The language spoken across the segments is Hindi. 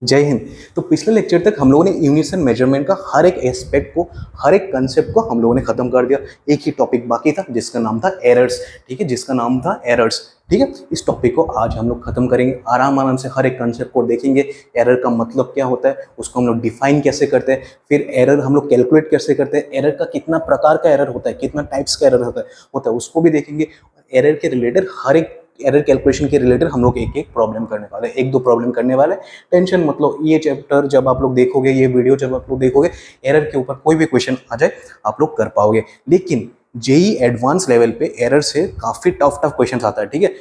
जय हिंद। तो पिछले लेक्चर तक हम लोगों ने यूनिसन मेजरमेंट का हर एक एस्पेक्ट को, हर एक कंसेप्ट को हम लोगों ने खत्म कर दिया। एक ही टॉपिक बाकी था जिसका नाम था एरर्स। ठीक है, जिसका नाम था एरर्स। ठीक है, इस टॉपिक को आज हम लोग खत्म करेंगे। आराम आराम से हर एक कंसेप्ट को देखेंगे। एरर का मतलब क्या होता है, उसको हम लोग डिफाइन कैसे करते हैं, फिर एरर हम लोग कैलकुलेट कैसे करते हैं, एरर का कितना प्रकार का एरर होता है, कितना टाइप्स का एरर होता है उसको भी देखेंगे। एरर के रिलेटेड हर एक एरर कैलकुलेशन के रिलेटेड हम लोग एक एक प्रॉब्लम करने वाले, एक दो प्रॉब्लम करने वाले। टेंशन मतलब ये चैप्टर जब आप लोग देखोगे, ये वीडियो जब आप लोग देखोगे, एरर के ऊपर कोई भी क्वेश्चन आ जाए आप लोग कर पाओगे। लेकिन जेई एडवांस लेवल पे एरर से काफी टफ क्वेश्चन आता है। ठीक है,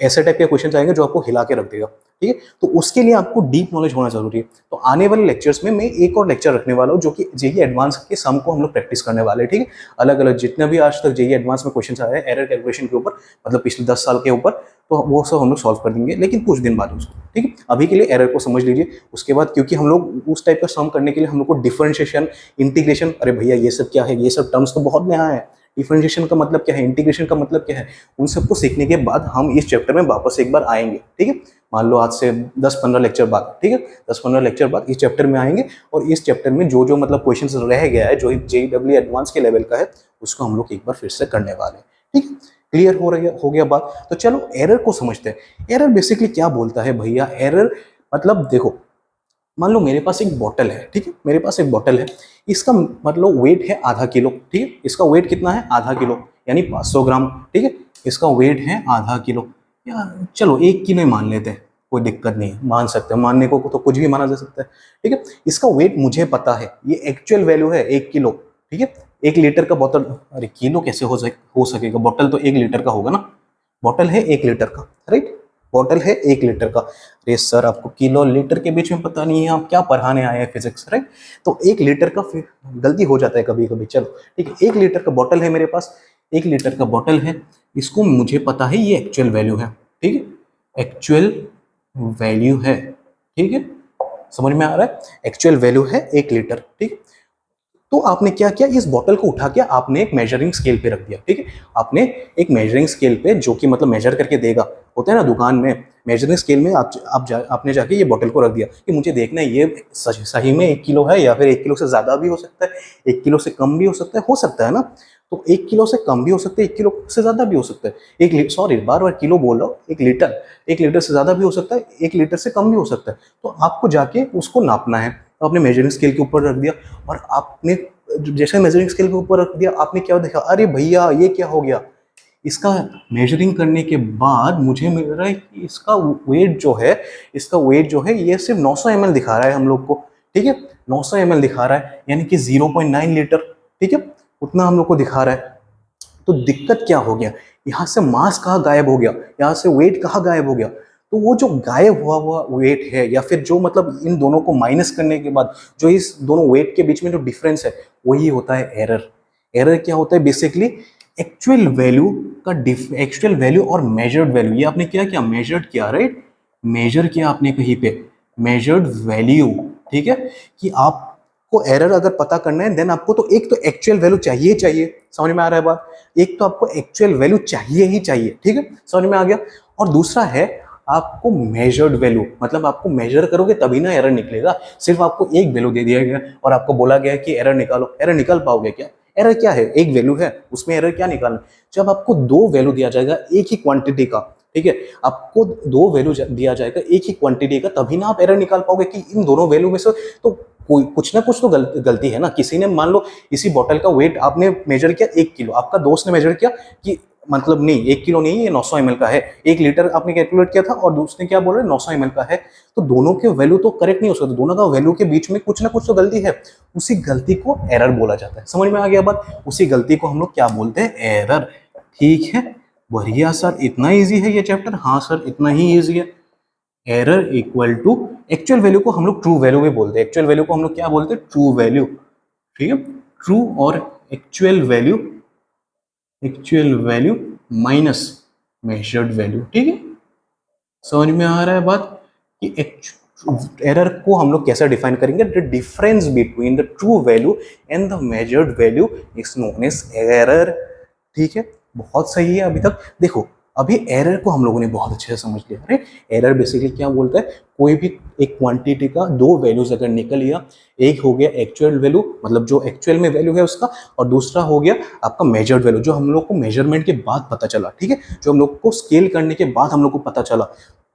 ऐसे टाइप के क्वेश्चन आएंगे जो आपको हिला के रख देगा। ठीक है, तो उसके लिए आपको डीप नॉलेज होना जरूरी है। तो आने वाले लेक्चर्स में मैं एक और लेक्चर रखने वाला हूँ जो कि जेई एडवांस के सम को हम लोग प्रैक्टिस करने वाले हैं। ठीक है, अलग अलग जितने भी आज तक जेई एडवांस में क्वेश्चन आए हैं एरर कैलकुलेशन के ऊपर, मतलब पिछले 10 साल के ऊपर, तो वो सब हम लोग सॉल्व कर देंगे, लेकिन कुछ दिन बाद उसको। ठीक है, अभी के लिए एरर को समझ लीजिए। उसके बाद क्योंकि हम लोग उस टाइप का सम करने के लिए हम लोग को डिफरेंशिएशन, इंटीग्रेशन, अरे भैया ये सब क्या है, ये सब टर्म्स तो बहुत नया है। डिफरेंशिएशन का मतलब क्या है, इंटीग्रेशन का मतलब क्या है, उन सबको सीखने के बाद हम इस चैप्टर में वापस एक बार आएंगे। ठीक है, मान लो आज से 10-15 लेक्चर बाद, ठीक है, 10-15 लेक्चर बाद इस चैप्टर में आएंगे और इस चैप्टर में जो जो मतलब क्वेश्चंस रह गया है, जो जेईई एडवांस के लेवल का है, उसको हम लोग एक बार फिर से करने वाले हैं। ठीक है, क्लियर हो गया बात। तो चलो एरर को समझते हैं। एरर बेसिकली क्या बोलता है भैया? एरर मतलब देखो, मान लो मेरे पास एक बॉटल है। ठीक है, मेरे पास एक बॉटल है, इसका मतलब वेट है आधा किलो। ठीक है, इसका वेट कितना है? आधा किलो, यानी 500 ग्राम। ठीक है, इसका वेट है आधा किलो, या चलो 1 किलो ही मान लेते हैं, कोई दिक्कत नहीं है, मान सकते हैं। मानने को तो कुछ भी माना जा सकता है। ठीक है, इसका वेट मुझे पता है, ये एक्चुअल वैल्यू है 1 किलो। ठीक है, 1 लीटर का बोतल, अरे किलो कैसे हो सकेगा? बोतल तो 1 लीटर का होगा ना, बॉटल है 1 लीटर का, राइट, बॉटल है 1 लीटर का। अरे सर, आपको किलो लीटर के बीच में पता नहीं है, आप क्या पढ़ाने आए हैं फिजिक्स, राइट? तो 1 लीटर का फिर गलती हो जाता है कभी कभी। चलो ठीक है, 1 लीटर का बॉटल है मेरे पास, 1 लीटर का बॉटल है, इसको मुझे पता है ये एक्चुअल वैल्यू है। ठीक है, एक्चुअल वैल्यू है। ठीक है, समझ में आ रहा है? एक्चुअल वैल्यू है 1 लीटर। ठीक है, तो आपने क्या किया, इस बॉटल को उठा के आपने एक मेजरिंग स्केल पे रख दिया। ठीक है, आपने एक मेजरिंग स्केल पे, जो कि मतलब मेजर करके देगा, होता है ना दुकान में, मेजरिंग स्केल में आपने जाके ये बॉटल को रख दिया कि मुझे देखना है ये सही में 1 किलो है, या फिर 1 किलो से ज्यादा भी हो सकता है, 1 किलो से कम भी हो सकता है ना। तो 1 किलो से कम भी हो सकता है, 1 किलो से ज्यादा भी हो सकता है। सॉरी, बार बार किलो बोल रहा हूँ, 1 लीटर से ज्यादा भी हो सकता है, 1 लीटर से कम भी हो सकता है। तो आपको जाके उसको नापना है। तो आपने मेजरिंग स्केल के ऊपर रख दिया, और आपने जैसे मेजरिंग स्केल के ऊपर रख दिया, आपने क्या देखा, अरे भैया ये क्या हो गया, इसका मेजरिंग करने के बाद मुझे मिल रहा है कि इसका वेट जो है ये सिर्फ 900 ml दिखा रहा है हम लोग को। ठीक है, 900 ml दिखा रहा है, यानी कि 0.9 लीटर। ठीक है, उतना हम लोग को दिखा रहा है। तो दिक्कत क्या हो गया, यहाँ से मास कहाँ गायब हो गया, यहाँ से वेट कहाँ गायब हो गया? तो वो जो गायब हुआ वेट है, या फिर जो मतलब इन दोनों को माइनस करने के बाद जो इस दोनों वेट के बीच में जो डिफरेंस है, वही होता है एरर। एरर क्या होता है? बेसिकली एक्चुअल वैल्यू और मेजर्ड वैल्यू, ये आपने क्या किया, मेजर्ड किया, राइट, मेजर किया आपने कहीं पे, मेजर्ड वैल्यू। ठीक है, कि आपको एरर अगर पता करना है, देन आपको तो एक तो एक्चुअल वैल्यू चाहिए। समझ में आ रहा है बात? एक तो आपको एक्चुअल वैल्यू चाहिए। ठीक है, समझ में आ गया। और दूसरा है आपको मेजर्ड वैल्यू, मतलब आपको मेजर करोगे तभी ना एरर निकलेगा। सिर्फ आपको एक वैल्यू दे दिया गया और आपको बोला गया कि एरर निकालो, एरर निकाल पाओगे क्या? एरर क्या है? एक वैल्यू है, उसमें एरर क्या निकालना? जब आपको 2 वैल्यू दिया जाएगा एक ही क्वांटिटी का, ठीक है, आपको 2 वैल्यू दिया जाएगा एक ही क्वांटिटी का, तभी ना आप एरर निकाल पाओगे कि इन दोनों वैल्यू में से तो कोई कुछ ना कुछ तो गलती है ना। किसी ने, मान लो इसी बॉटल का वेट आपने मेजर किया 1 किलो, आपका दोस्त ने मेजर किया कि मतलब नहीं 1 किलो नहीं, ये 900 ml का है, 1 लीटर आपने कैलकुलेट किया था और दूसरे क्या बोल रहे हैं 900 ml का है। तो दोनों के वैल्यू तो करेक्ट नहीं हो सकते, दोनों का वैल्यू के बीच में कुछ ना कुछ तो गलती है। उसी गलती को एरर बोला जाता है। समझ में आ गया बात? उसी गलती को हम लोग क्या बोलते हैं? एरर। ठीक है, बढ़िया सर, इतना ईजी है ये चैप्टर? हाँ सर, इतना ही ईजी है। Error equal to actual value को हम लोग ट्रू वैल्यू भी बोलते हैं। एक्चुअल वैल्यू को हम लोग क्या बोलते हैं? True value. ठीक है, ट्रू और actual value minus measured value. ठीक है, समझ में आ रहा है बात? कि एरर को हम लोग कैसे डिफाइन करेंगे? The difference between the true value and the measured value is known as error. ठीक है, बहुत सही है अभी तक। देखो, अभी एरर को हम लोगों ने बहुत अच्छे से समझ लिया। अरे एरर बेसिकली क्या बोलता है, कोई भी एक क्वांटिटी का दो वैल्यूज अगर निकल लिया, एक हो गया एक्चुअल वैल्यू मतलब जो एक्चुअल में वैल्यू है उसका, और दूसरा हो गया आपका मेजर्ड वैल्यू जो हम लोग को मेजरमेंट के बाद पता चला, ठीक है, जो हम लोग को स्केल करने के बाद हम लोग को पता चला।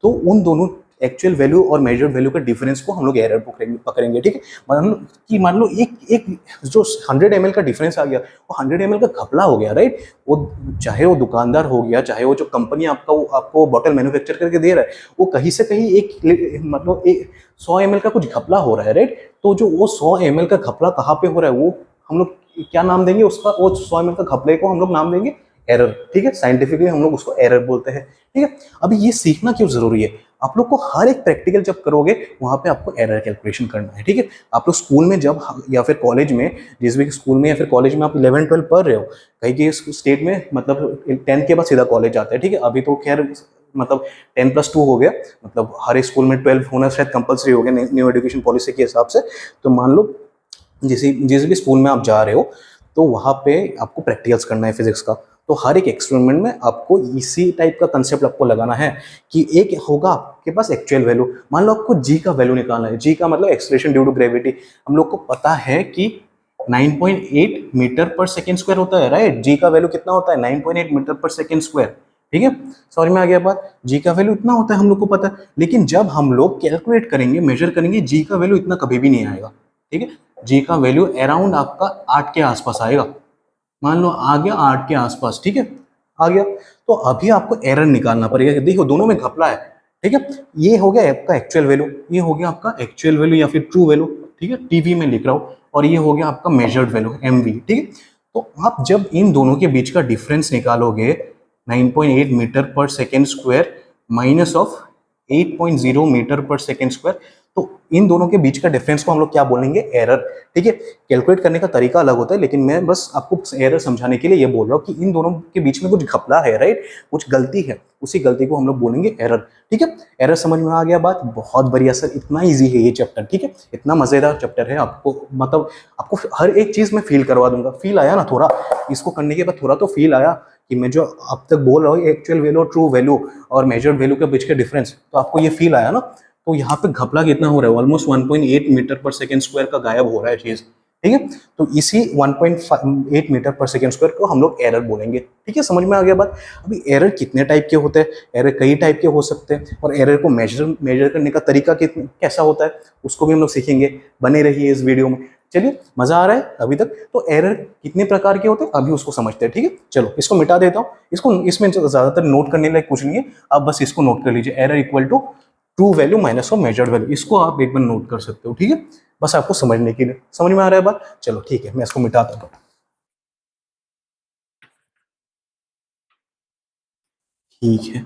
तो उन दोनों एक्चुअल वैल्यू और मेजर्ड वैल्यू के डिफरेंस को हम लोग एरर पकड़ेंगे, ठीक है। मान लो एक एक जो 100 ml का डिफरेंस आ गया, वो 100 ml का घपला हो गया, राइट। वो चाहे वो दुकानदार हो गया, चाहे वो जो कंपनी आपको बॉटल मैन्युफैक्चर करके दे रहा है, वो कहीं से कहीं एक मतलब 100 ml का कुछ घपला हो रहा है, राइट। तो जो वो 100 ml का घपला कहाँ पे हो रहा है, वो हम लोग क्या नाम देंगे उसका, वो 100 ml का घपले को हम लोग नाम देंगे एरर, ठीक है। साइंटिफिकली हम लोग उसको एरर बोलते हैं, ठीक है। अभी ये सीखना क्यों जरूरी है, आप लोग को हर एक प्रैक्टिकल जब करोगे वहां पे आपको एरर कैलकुलेशन करना है, ठीक है। आप लोग स्कूल में जब या फिर कॉलेज में, जिस भी स्कूल में या फिर कॉलेज में आप 11-12 पढ़ रहे हो, कहीं के स्टेट में मतलब 10 के बाद सीधा कॉलेज जाता है, ठीक है। अभी तो खैर मतलब 10+2 हो गया, मतलब हर एक स्कूल में 12 होना शायद कंपलसरी हो गया न्यू एजुकेशन पॉलिसी के हिसाब से। तो मान लो जिस भी स्कूल में आप जा रहे हो, तो वहाँ पे आपको प्रैक्टिकल्स करना है फिजिक्स का। तो हर एक एक्सपेरिमेंट में आपको इसी टाइप का कंसेप्ट आपको लगाना है कि एक होगा आपके पास एक्चुअल वैल्यू, मान लो आपको जी का वैल्यू निकालना है। जी का मतलब एक्सेलरेशन ड्यू टू ग्रेविटी। हम लोग को पता है कि 9.8 मीटर पर सेकेंड स्क्वायर होता है, राइट। जी का वैल्यू कितना होता है, 9.8 मीटर पर सेकेंड स्क्वायर, ठीक है। समझ में आ गया बात, जी का वैल्यू इतना होता है, हम लोग को पता है। लेकिन जब हम लोग कैलकुलेट करेंगे, मेजर करेंगे, जी का वैल्यू इतना कभी भी नहीं आएगा, ठीक है। जी का वैल्यू अराउंड आपका 8 के आसपास आएगा, मान लो आ गया 8 के आसपास, ठीक है, आ गया। तो अभी आपको एरर निकालना पड़ेगा। देखो दोनों में घपला है, ठीक है। ये हो गया आपका एक्चुअल वैल्यू, ये हो गया आपका एक्चुअल वैल्यू या फिर ट्रू वैल्यू, ठीक है, टीवी में लिख रहा हूं, और ये हो गया आपका मेजर्ड वैल्यू एमवी, ठीक है। तो आप जब इन दोनों के बीच का डिफरेंस निकालोगे 9.8 मीटर पर second square minus of 8.0 metre पर सेकेंड स्क्वायर, तो इन दोनों के बीच का डिफरेंस को हम लोग क्या बोलेंगे, एरर, ठीक है। कैलकुलेट करने का तरीका अलग होता है, लेकिन मैं बस आपको एरर समझाने के लिए ये बोल रहा हूँ कि इन दोनों के बीच में कुछ घपला है, राइट, कुछ गलती है, उसी गलती को हम लोग बोलेंगे एरर, ठीक है। एरर समझ में आ गया बात, बहुत बढ़िया सर, इतना ईजी है ये चैप्टर, ठीक है, इतना मजेदार चैप्टर है। आपको मतलब आपको हर एक चीज में फील करवा दूंगा। फील आया ना थोड़ा, इसको करने के बाद थोड़ा तो फील आया कि मैं जो अब तक बोल रहा हूँ एक्चुअल वैल्यू, ट्रू वैल्यू और मेजर्ड वैल्यू के बीच के डिफरेंस, तो आपको ये फील आया ना। तो यहाँ पे घपला कितना हो रहा है, ऑलमोस्ट 1.8 मीटर पर सेकेंड स्क्वायर का गायब हो रहा है चीज, ठीक है। तो इसी 1.8 मीटर पर सेकेंड स्क्वायर को हम लोग एरर बोलेंगे, ठीक है। समझ में आ गया बात। अभी एरर कितने टाइप के होते हैं, एरर कई टाइप के हो सकते हैं, और एरर को मेजर करने का तरीका कैसा होता है उसको भी हम लोग सीखेंगे। बने रहिए इस वीडियो में। चलिए, मजा आ रहा है अभी तक। तो एरर कितने प्रकार के होते हैं अभी उसको समझते हैं, ठीक है। चलो इसको मिटा देता हूँ, इसमें ज्यादातर नोट करने लायक कुछ नहीं है, आप बस इसको नोट कर लीजिए, error equal to true value minus of measured value. इसको आप एक बार नोट कर सकते हो, ठीक है, बस आपको समझने के लिए। समझ में आ रहा है बात, चलो ठीक है, मैं इसको मिटाता हूँ। ठीक है,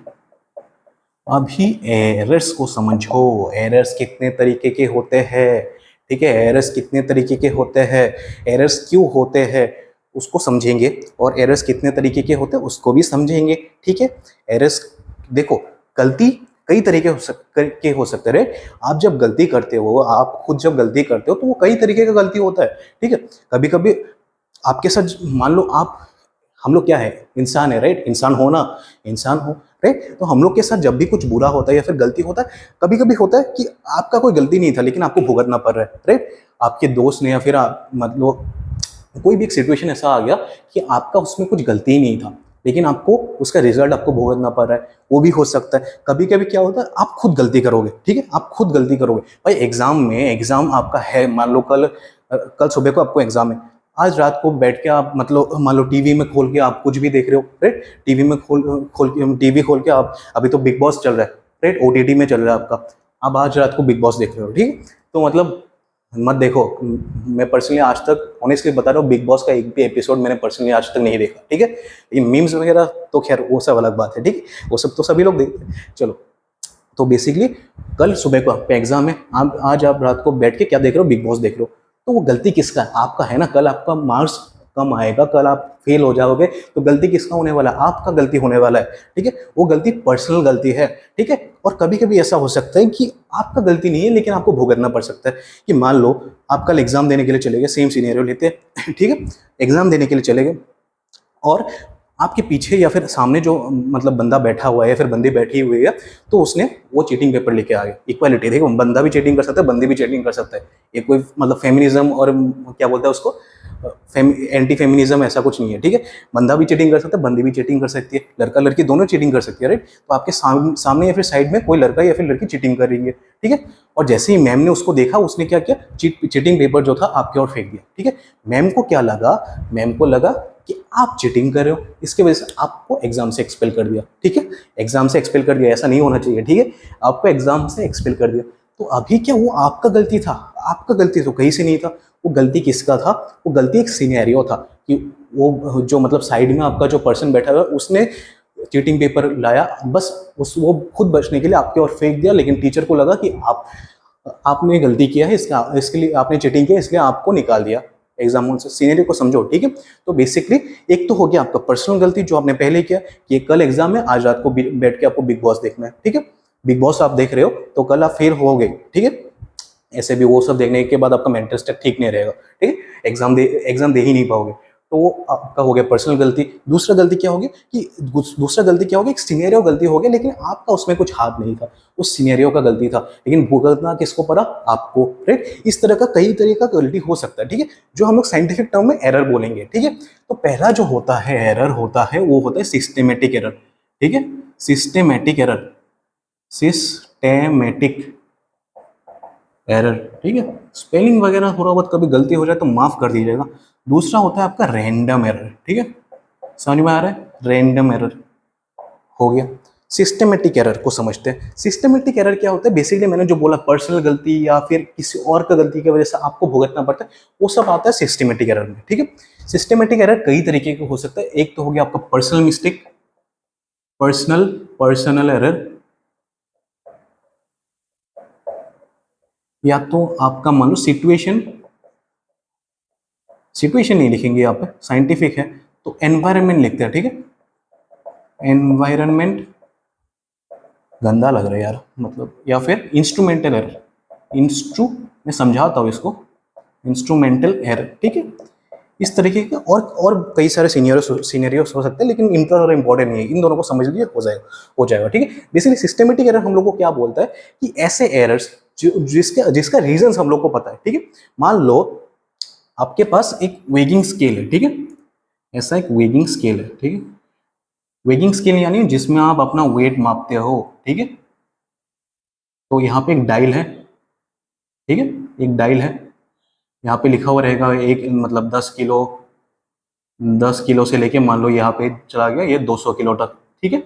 अभी एरर्स को समझो। एरर्स कितने तरीके के होते हैं, ठीक है, एरर्स कितने तरीके के होते हैं, एरर्स क्यों होते हैं उसको समझेंगे, और एरर्स कितने तरीके के होते हैं उसको भी समझेंगे, ठीक है। एरर्स देखो, गलती कई तरीके हो सकते हैं। आप जब गलती करते हो, आप खुद जब गलती करते हो, तो वो कई तरीके का गलती होता है, ठीक है। कभी कभी आपके साथ, मान लो आप, हम लोग क्या है, इंसान है, राइट, इंसान हो, राइट। तो हम लोग के साथ जब भी कुछ बुरा होता है या फिर गलती होता है, कभी कभी होता है कि आपका कोई गलती नहीं था लेकिन आपको भुगतना पड़ रहा है, राइट। आपके दोस्त ने या फिर मतलब कोई भी एक सिचुएशन ऐसा आ गया कि आपका उसमें कुछ गलती ही नहीं था, लेकिन आपको उसका रिजल्ट आपको भुगतना पड़ रहा है, वो भी हो सकता है। कभी कभी क्या होता है, आप खुद गलती करोगे, ठीक है, आप खुद गलती करोगे भाई। एग्जाम आपका है, मान लो कल सुबह को आपको एग्जाम है, आज रात को बैठ के आप मतलब मान लो टीवी में खोल के आप कुछ भी देख रहे हो, राइट। टीवी में टीवी खोल के आप, अभी तो बिग बॉस चल रहा है, राइट, ओटीटी में चल रहा है आपका, आप आज रात को बिग बॉस देख रहे हो, ठीक है। तो मतलब मत देखो, मैं पर्सनली आज तक ऑनेस्टली बता रहा हूँ, बिग बॉस का एक भी एपिसोड मैंने पर्सनली आज तक नहीं देखा, ठीक है। ये मीम्स वगैरह तो खैर वो सब अलग बात है, ठीक है, वो सब तो सभी लोग देखते हैं। चलो, तो बेसिकली कल सुबह को आपका एग्जाम है, आज आप रात को बैठ के क्या देख रहे हो, बिग बॉस देख रहे हो, तो वो गलती किसका है, आपका है ना। कल आपका मार्क्स कम आएगा, कल आप फेल हो जाओगे, तो गलती किसका होने वाला है, आपका गलती होने वाला है, ठीक है। वो गलती पर्सनल गलती है, ठीक है। और कभी कभी ऐसा हो सकता है कि आपका गलती नहीं है लेकिन आपको भुगतना पड़ सकता है। कि मान लो आप कल एग्जाम देने के लिए चले गए, सेम सीनेरियो लेते हैं, ठीक है, एग्जाम देने के लिए चले गए, और आपके पीछे या फिर सामने जो मतलब बंदा बैठा हुआ है या फिर बंदी बैठी हुई है, तो उसने वो चीटिंग पेपर लेके आ गया। इक्वालिटी, देखो बंदा भी चीटिंग कर सकता है, बंदी भी चीटिंग कर सकता है। ये कोई मतलब फेमिनिज्म और क्या बोलता है उसको, एंटी फेमिनिज्म ऐसा कुछ नहीं है, ठीक है। बंदा भी चीटिंग कर सकता है, बंदी भी चीटिंग कर सकती है, लड़का लड़की दोनों चीटिंग कर सकती है, राइट। तो आपके सामने या फिर साइड में कोई लड़का या फिर लड़की चीटिंग कर रही है, ठीक है। और जैसे ही मैम ने उसको देखा, उसने क्या किया, चीटिंग पेपर जो था आपके ओर फेंक दिया, ठीक है। मैम को क्या लगा, मैम को लगा कि आप चीटिंग कर रहे हो, इसके वजह से आपको एग्जाम से एक्सपेल कर दिया, ठीक है। एग्जाम से एक्सपेल कर दिया, ऐसा नहीं होना चाहिए, ठीक है। आपको एग्जाम से एक्सपेल कर दिया। तो अभी क्या वो आपका गलती था? आपका गलती तो कहीं से नहीं था। वो गलती किसका था? वो गलती एक सिनेरियो था कि वो जो मतलब साइड में आपका जो पर्सन बैठा हुआ उसने चीटिंग पेपर लाया, बस उस वो खुद बचने के लिए आपके ओर फेंक दिया। लेकिन टीचर को लगा कि आपने गलती किया है, इसके लिए आपने चीटिंग किया, इसलिए आपको निकाल दिया एग्जाम से। सीनियर को समझो, ठीक है। तो बेसिकली एक तो हो गया आपका पर्सनल गलती जो आपने पहले किया कि कल एग्जाम है, आज रात को बैठ के आपको बिग बॉस देखना है, ठीक है। बिग बॉस आप देख रहे हो तो कल आप फेल हो गए, ठीक है। ऐसे भी वो सब देखने के बाद आपका मेंटल स्टेट ठीक नहीं रहेगा, ठीक है। एग्जाम दे ही नहीं पाओगे। तो वो आपका हो गया पर्सनल गलती। दूसरा गलती क्या होगी कि दूसरा गलती क्या होगी, एक सिनेरियो गलती हो गया, लेकिन आपका उसमें कुछ हाथ नहीं था, उस सिनेरियो का गलती था, लेकिन भुगतना किसको पड़ा? आपको, राइट। इस तरह का कई तरह का गलती हो सकता है, ठीक है, जो हम लोग साइंटिफिक टर्म में एरर बोलेंगे, ठीक है। तो पहला जो होता है एरर होता है, वो होता है सिस्टेमेटिक एरर, ठीक है। सिस्टेमेटिक एरर, सिस्टेमेटिक एरर, ठीक है। स्पेलिंग वगैरह थोड़ा बहुत कभी गलती हो जाए तो माफ कर दीजिएगा। दूसरा होता है आपका रैंडम एरर, ठीक है। समझ में आ रहा है? रैंडम एरर हो गया। सिस्टेमेटिक एरर को समझते हैं। सिस्टेमेटिक एरर क्या होता है? बेसिकली मैंने जो बोला, पर्सनल गलती या फिर किसी और का गलती की वजह से आपको भुगतना पड़ता है, वो सब आता है सिस्टेमेटिक एरर में, ठीक है। सिस्टेमेटिक एरर कई तरीके के हो सकता है। एक तो हो गया आपका पर्सनल मिस्टेक, पर्सनल एरर, या तो आपका मान लो सिचुएशन नहीं लिखेंगे यहाँ पे, साइंटिफिक है तो एनवायरनमेंट लिखते हैं, ठीक है। एनवायरनमेंट गंदा लग रहा है यार, मतलब, या फिर इंस्ट्रूमेंटल एरर, मैं समझाता हूँ इसको, इंस्ट्रूमेंटल एरर, ठीक है। इस तरीके के और कई सारे सीनियरियोस हो सकते हैं, लेकिन इनका ज़्यादा इंपॉर्टेंट नहीं है। इन दोनों को समझ लीजिए, हो जाएगा, ठीक है। बेसिकली सिस्टेमेटिक एरर हम लोग को क्या बोलता है कि ऐसे एरर्स जिसका रीजन हम लोग को पता है, ठीक है। मान लो आपके पास एक वेगिंग स्केल है, ठीक है। ऐसा एक वेगिंग स्केल है, ठीक है। वेगिंग स्केल यानी जिसमें आप अपना वेट मापते हो, ठीक है। तो यहाँ पे एक डायल है, ठीक है, एक डायल है। यहाँ पे लिखा हुआ रहेगा एक मतलब 10 किलो से लेके मान लो यहाँ पे चला गया ये 200 किलो तक, ठीक है।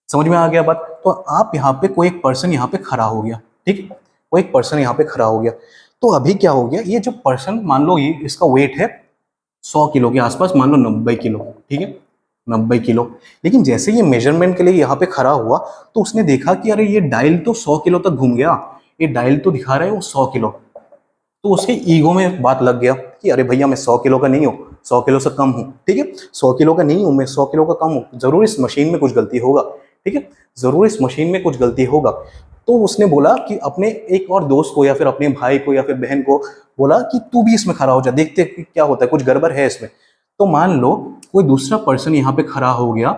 समझ में आ गया बात? तो आप यहाँ पे कोई एक पर्सन यहाँ पे खड़ा हो गया, ठीक है। कोई एक पर्सन यहाँ पे खड़ा हो गया। तो अभी क्या हो गया, ये जो पर्सन मान लो ये इसका वेट है 100 किलो के आसपास, मान लो 90 किलो, ठीक है, 90 किलो। लेकिन जैसे ये मेजरमेंट के लिए यहाँ पे खड़ा हुआ तो उसने देखा कि अरे ये डायल तो 100 किलो तक घूम गया, ये डायल तो दिखा रहा है वो 100 किलो। तो उसके ईगो में बात लग गया कि अरे भैया मैं 100 किलो का नहीं हूँ, 100 किलो से कम हूँ, ठीक है। 100 किलो का नहीं हूँ मैं, 100 किलो का कम हूँ, जरूर इस मशीन में कुछ गलती होगा, ठीक है, जरूर इस मशीन में कुछ गलती होगा। तो उसने बोला कि अपने एक और दोस्त को या फिर अपने भाई को या फिर बहन को बोला कि तू भी इसमें खड़ा हो जा, देखते क्या होता है, कुछ गड़बड़ है इसमें। तो मान लो कोई दूसरा पर्सन यहाँ पे खड़ा हो गया,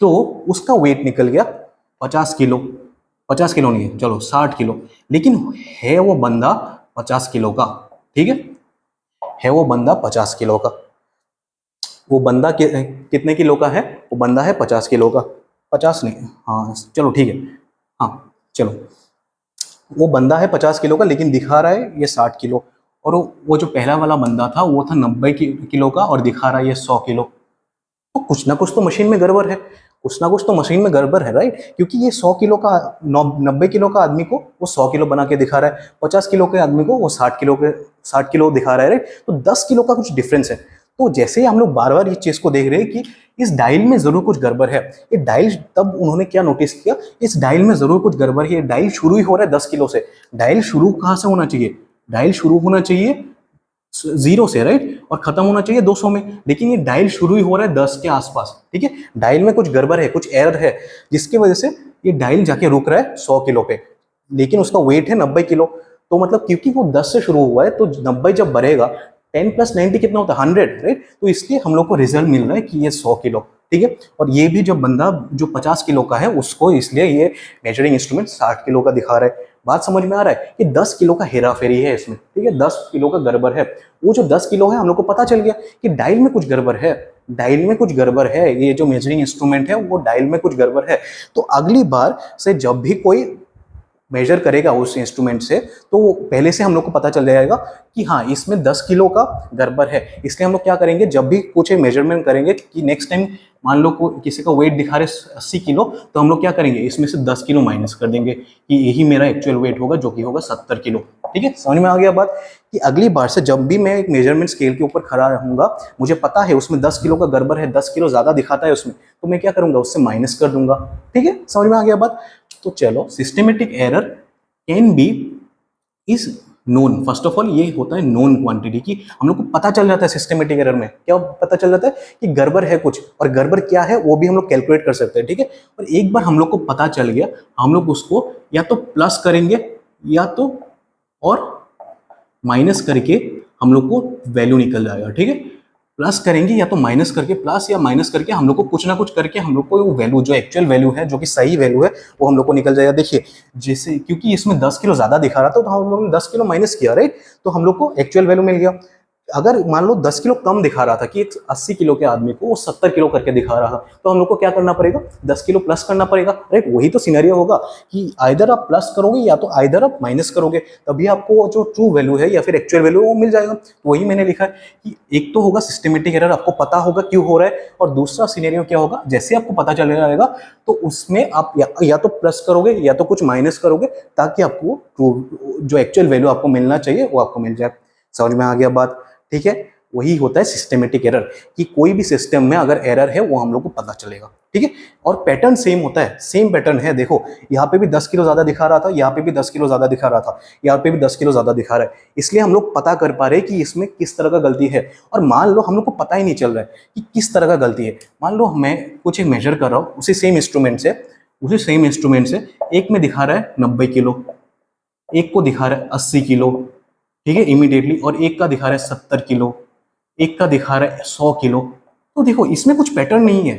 तो उसका वेट निकल गया 50 किलो, 50 किलो नहीं है, चलो 60 किलो, लेकिन है वो बंदा 50 किलो का, ठीक है वो बंदा 50 किलो का। वो बंदा कितने किलो का है? वो बंदा है 50 किलो का, 50 नहीं, हाँ चलो ठीक है, हाँ चलो, वो बंदा है 50 किलो का लेकिन दिखा रहा है ये 60 किलो। और वो जो पहला वाला बंदा था वो था 90 किलो का और दिखा रहा है ये 100 किलो। तो कुछ ना कुछ तो मशीन में गड़बड़ है, कुछ ना कुछ तो मशीन में गड़बड़ है, राइट। क्योंकि ये 100 किलो का 90 किलो का आदमी को वो 100 किलो बना के दिखा रहा है, 50 किलो के आदमी को वो 60 किलो दिखा रहा है, राइट। तो 10 किलो का कुछ डिफरेंस है। तो जैसे हम लोग बार बार इस चीज को देख रहे हैं कि इस डायल में जरूर कुछ गड़बड़ है। ये डायल, तब उन्होंने क्या नोटिस किया, इस डायल में जरूर कुछ गड़बड़ है। डायल शुरू ही हो रहा है 10 किलो से। डायल शुरू कहाँ से होना चाहिए? डायल शुरू होना चाहिए 0 से, राइट, और खत्म होना चाहिए 200 में। लेकिन ये डायल शुरू ही हो रहा है 10 के आसपास, ठीक है। डायल में कुछ गड़बड़ है, कुछ एरर है, जिसकी वजह से ये डायल जाके रुक रहा है 100 किलो पे, लेकिन उसका वेट है 90 किलो। तो मतलब क्योंकि वो 10 से शुरू हुआ है तो 90 जब बढ़ेगा 10 + 90 कितना होता है 100, राइट। तो इसलिए हम लोग को रिजल्ट मिल रहा है कि ये 100 किलो, ठीक है। और ये भी जब बंदा जो 50 किलो का है उसको इसलिए ये मेजरिंग इंस्ट्रूमेंट 60 किलो का दिखा रहा है। बात समझ में आ रहा है कि 10 किलो का हेरा फेरी है इसमें, ठीक है, 10 किलो का गड़बड़ है। वो जो 10 किलो है हम लोग को पता चल गया कि डायल में कुछ गड़बड़ है, डायल में कुछ गड़बड़ है, ये जो मेजरिंग इंस्ट्रूमेंट है वो डायल में कुछ गड़बड़ है। तो अगली बार से जब भी कोई मेजर करेगा उस इंस्ट्रूमेंट से तो वो पहले से हम लोग को पता चल जाएगा कि हाँ इसमें 10 किलो का गड़बड़ है। इसलिए हम लोग क्या करेंगे, जब भी कुछ मेजरमेंट करेंगे कि नेक्स्ट टाइम मान लो किसी का वेट दिखा रहे 80 किलो, तो हम लोग क्या करेंगे, इसमें से 10 किलो माइनस कर देंगे कि यही मेरा एक्चुअल वेट होगा जो कि होगा 70 किलो, ठीक है। समझ में आ गया बात कि अगली बार से जब भी मैं एक मेजरमेंट स्केल के ऊपर खड़ा रहूंगा, मुझे पता है उसमें 10 किलो का गड़बड़ है, 10 किलो ज्यादा दिखाता है उसमें, तो मैं क्या करूंगा, उससे माइनस कर दूंगा, ठीक है। समझ में आ गया बात। तो चलो, systematic error can be is known. First of all ये होता है नोन क्वांटिटी की हम लोग को पता चल जाता है सिस्टमेटिक एरर में क्या पता चल जाता है कि गड़बड़ है कुछ, और गड़बड़ क्या है वो भी हम लोग कैलकुलेट कर सकते हैं, ठीक है। और एक बार हम लोग को पता चल गया, हम लोग उसको या तो प्लस करेंगे या तो और माइनस करके हम लोग को वैल्यू निकल जाएगा, ठीक है। प्लस करेंगे या तो माइनस करके, प्लस या माइनस करके हम लोग को कुछ ना कुछ करके हम लोग को वो वैल्यू जो एक्चुअल वैल्यू है, जो कि सही वैल्यू है, वो हम लोग को निकल जाएगा। देखिए जैसे क्योंकि इसमें 10 किलो ज्यादा दिखा रहा था तो हम लोग ने 10 किलो माइनस किया, राइट, तो हम लोग को एक्चुअल वैल्यू मिल गया। अगर मान लो 10 किलो कम दिखा रहा था कि एक 80 किलो के आदमी को वो 70 किलो करके दिखा रहा, तो हम लोग को क्या करना पड़ेगा, 10 किलो प्लस करना पड़ेगा, राइट। वही तो सिनेरियो होगा कि आइदर आप प्लस करोगे या तो आइदर आप माइनस करोगे, तभी आपको जो ट्रू वैल्यू है या फिर एक्चुअल वैल्यू वो मिल जाएगा। तो वही मैंने लिखा है कि एक तो होगा सिस्टमेटिक एरर, आपको पता होगा क्यों हो रहा है, और दूसरा सिनेरियो क्या होगा, जैसे आपको पता चल जाएगा तो उसमें आप या तो प्लस करोगे या तो कुछ माइनस करोगे, ताकि आपको ट्रू जो एक्चुअल वैल्यू आपको मिलना चाहिए वो आपको मिल जाए। समझ में आ गया बात, ठीक है। वही होता है सिस्टमेटिक एरर कि कोई भी सिस्टम में अगर एरर है वो हम लोग को पता चलेगा, ठीक है। और पैटर्न सेम होता है, सेम पैटर्न है। देखो यहाँ पे भी 10 किलो ज्यादा दिखा रहा था, यहाँ पे भी 10 किलो ज्यादा दिखा रहा था, यहाँ पे भी 10 किलो ज्यादा दिखा रहा है, इसलिए हम लोग पता कर पा रहे हैं कि इसमें किस तरह का गलती है। और मान लो हम लोग को पता ही नहीं चल रहा है कि किस तरह का गलती है। मान लो मैं कुछ एक मेजर कर रहा हूँ उसी सेम इंस्ट्रूमेंट से, एक में दिखा रहा है 90 किलो, एक को दिखा रहा है 80 किलो, ठीक है, इमीडिएटली, और एक का दिखा रहा है 70 किलो, एक का दिखा रहा है 100 किलो। तो देखो इसमें कुछ पैटर्न नहीं है,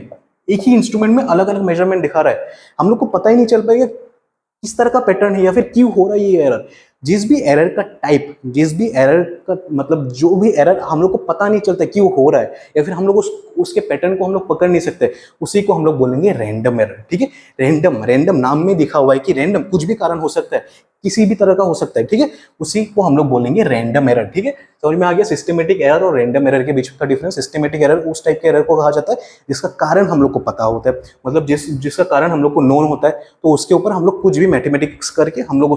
एक ही इंस्ट्रूमेंट में अलग अलग मेजरमेंट दिखा रहा है, हम लोग को पता ही नहीं चल पाएगा किस तरह का पैटर्न है या फिर क्यों हो रहा है ये एरर। जिस भी एरर का टाइप, जिस भी एरर का मतलब जो भी एरर हम लोग को पता नहीं चलता क्यों हो रहा है, या फिर हम लोग उसके पैटर्न को हम लोग पकड़ नहीं सकते, उसी को हम लोग बोलेंगे रैंडम एरर, ठीक है। रैंडम नाम में दिखा हुआ है कि रैंडम कुछ भी कारण हो सकता है, किसी भी तरह का हो सकता है, ठीक है, उसी को हम लोग बोलेंगे रैंडम एरर, ठीक है। समझ में आ गया सिस्टमेटिक एरर और रैंडम एरर के बीच का डिफरेंस। सिस्टमेटिक एरर उस टाइप के एरर को कहा जाता है जिसका कारण हम लोग को पता होता है, मतलब जिसका कारण हम लोग को नोन होता है, तो उसके ऊपर हम लोग कुछ भी मैथमेटिक्स करके हम लोग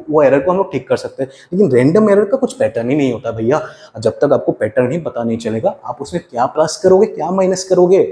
वो एरर को हम लोग ठीक कर सकते हैं। लेकिन रैंडम एरर का कुछ पैटर्न ही नहीं होता भैया। जब तक आपको पैटर्न ही पता नहीं चलेगा, आप उसमें क्या प्लस करोगे क्या माइनस करोगे,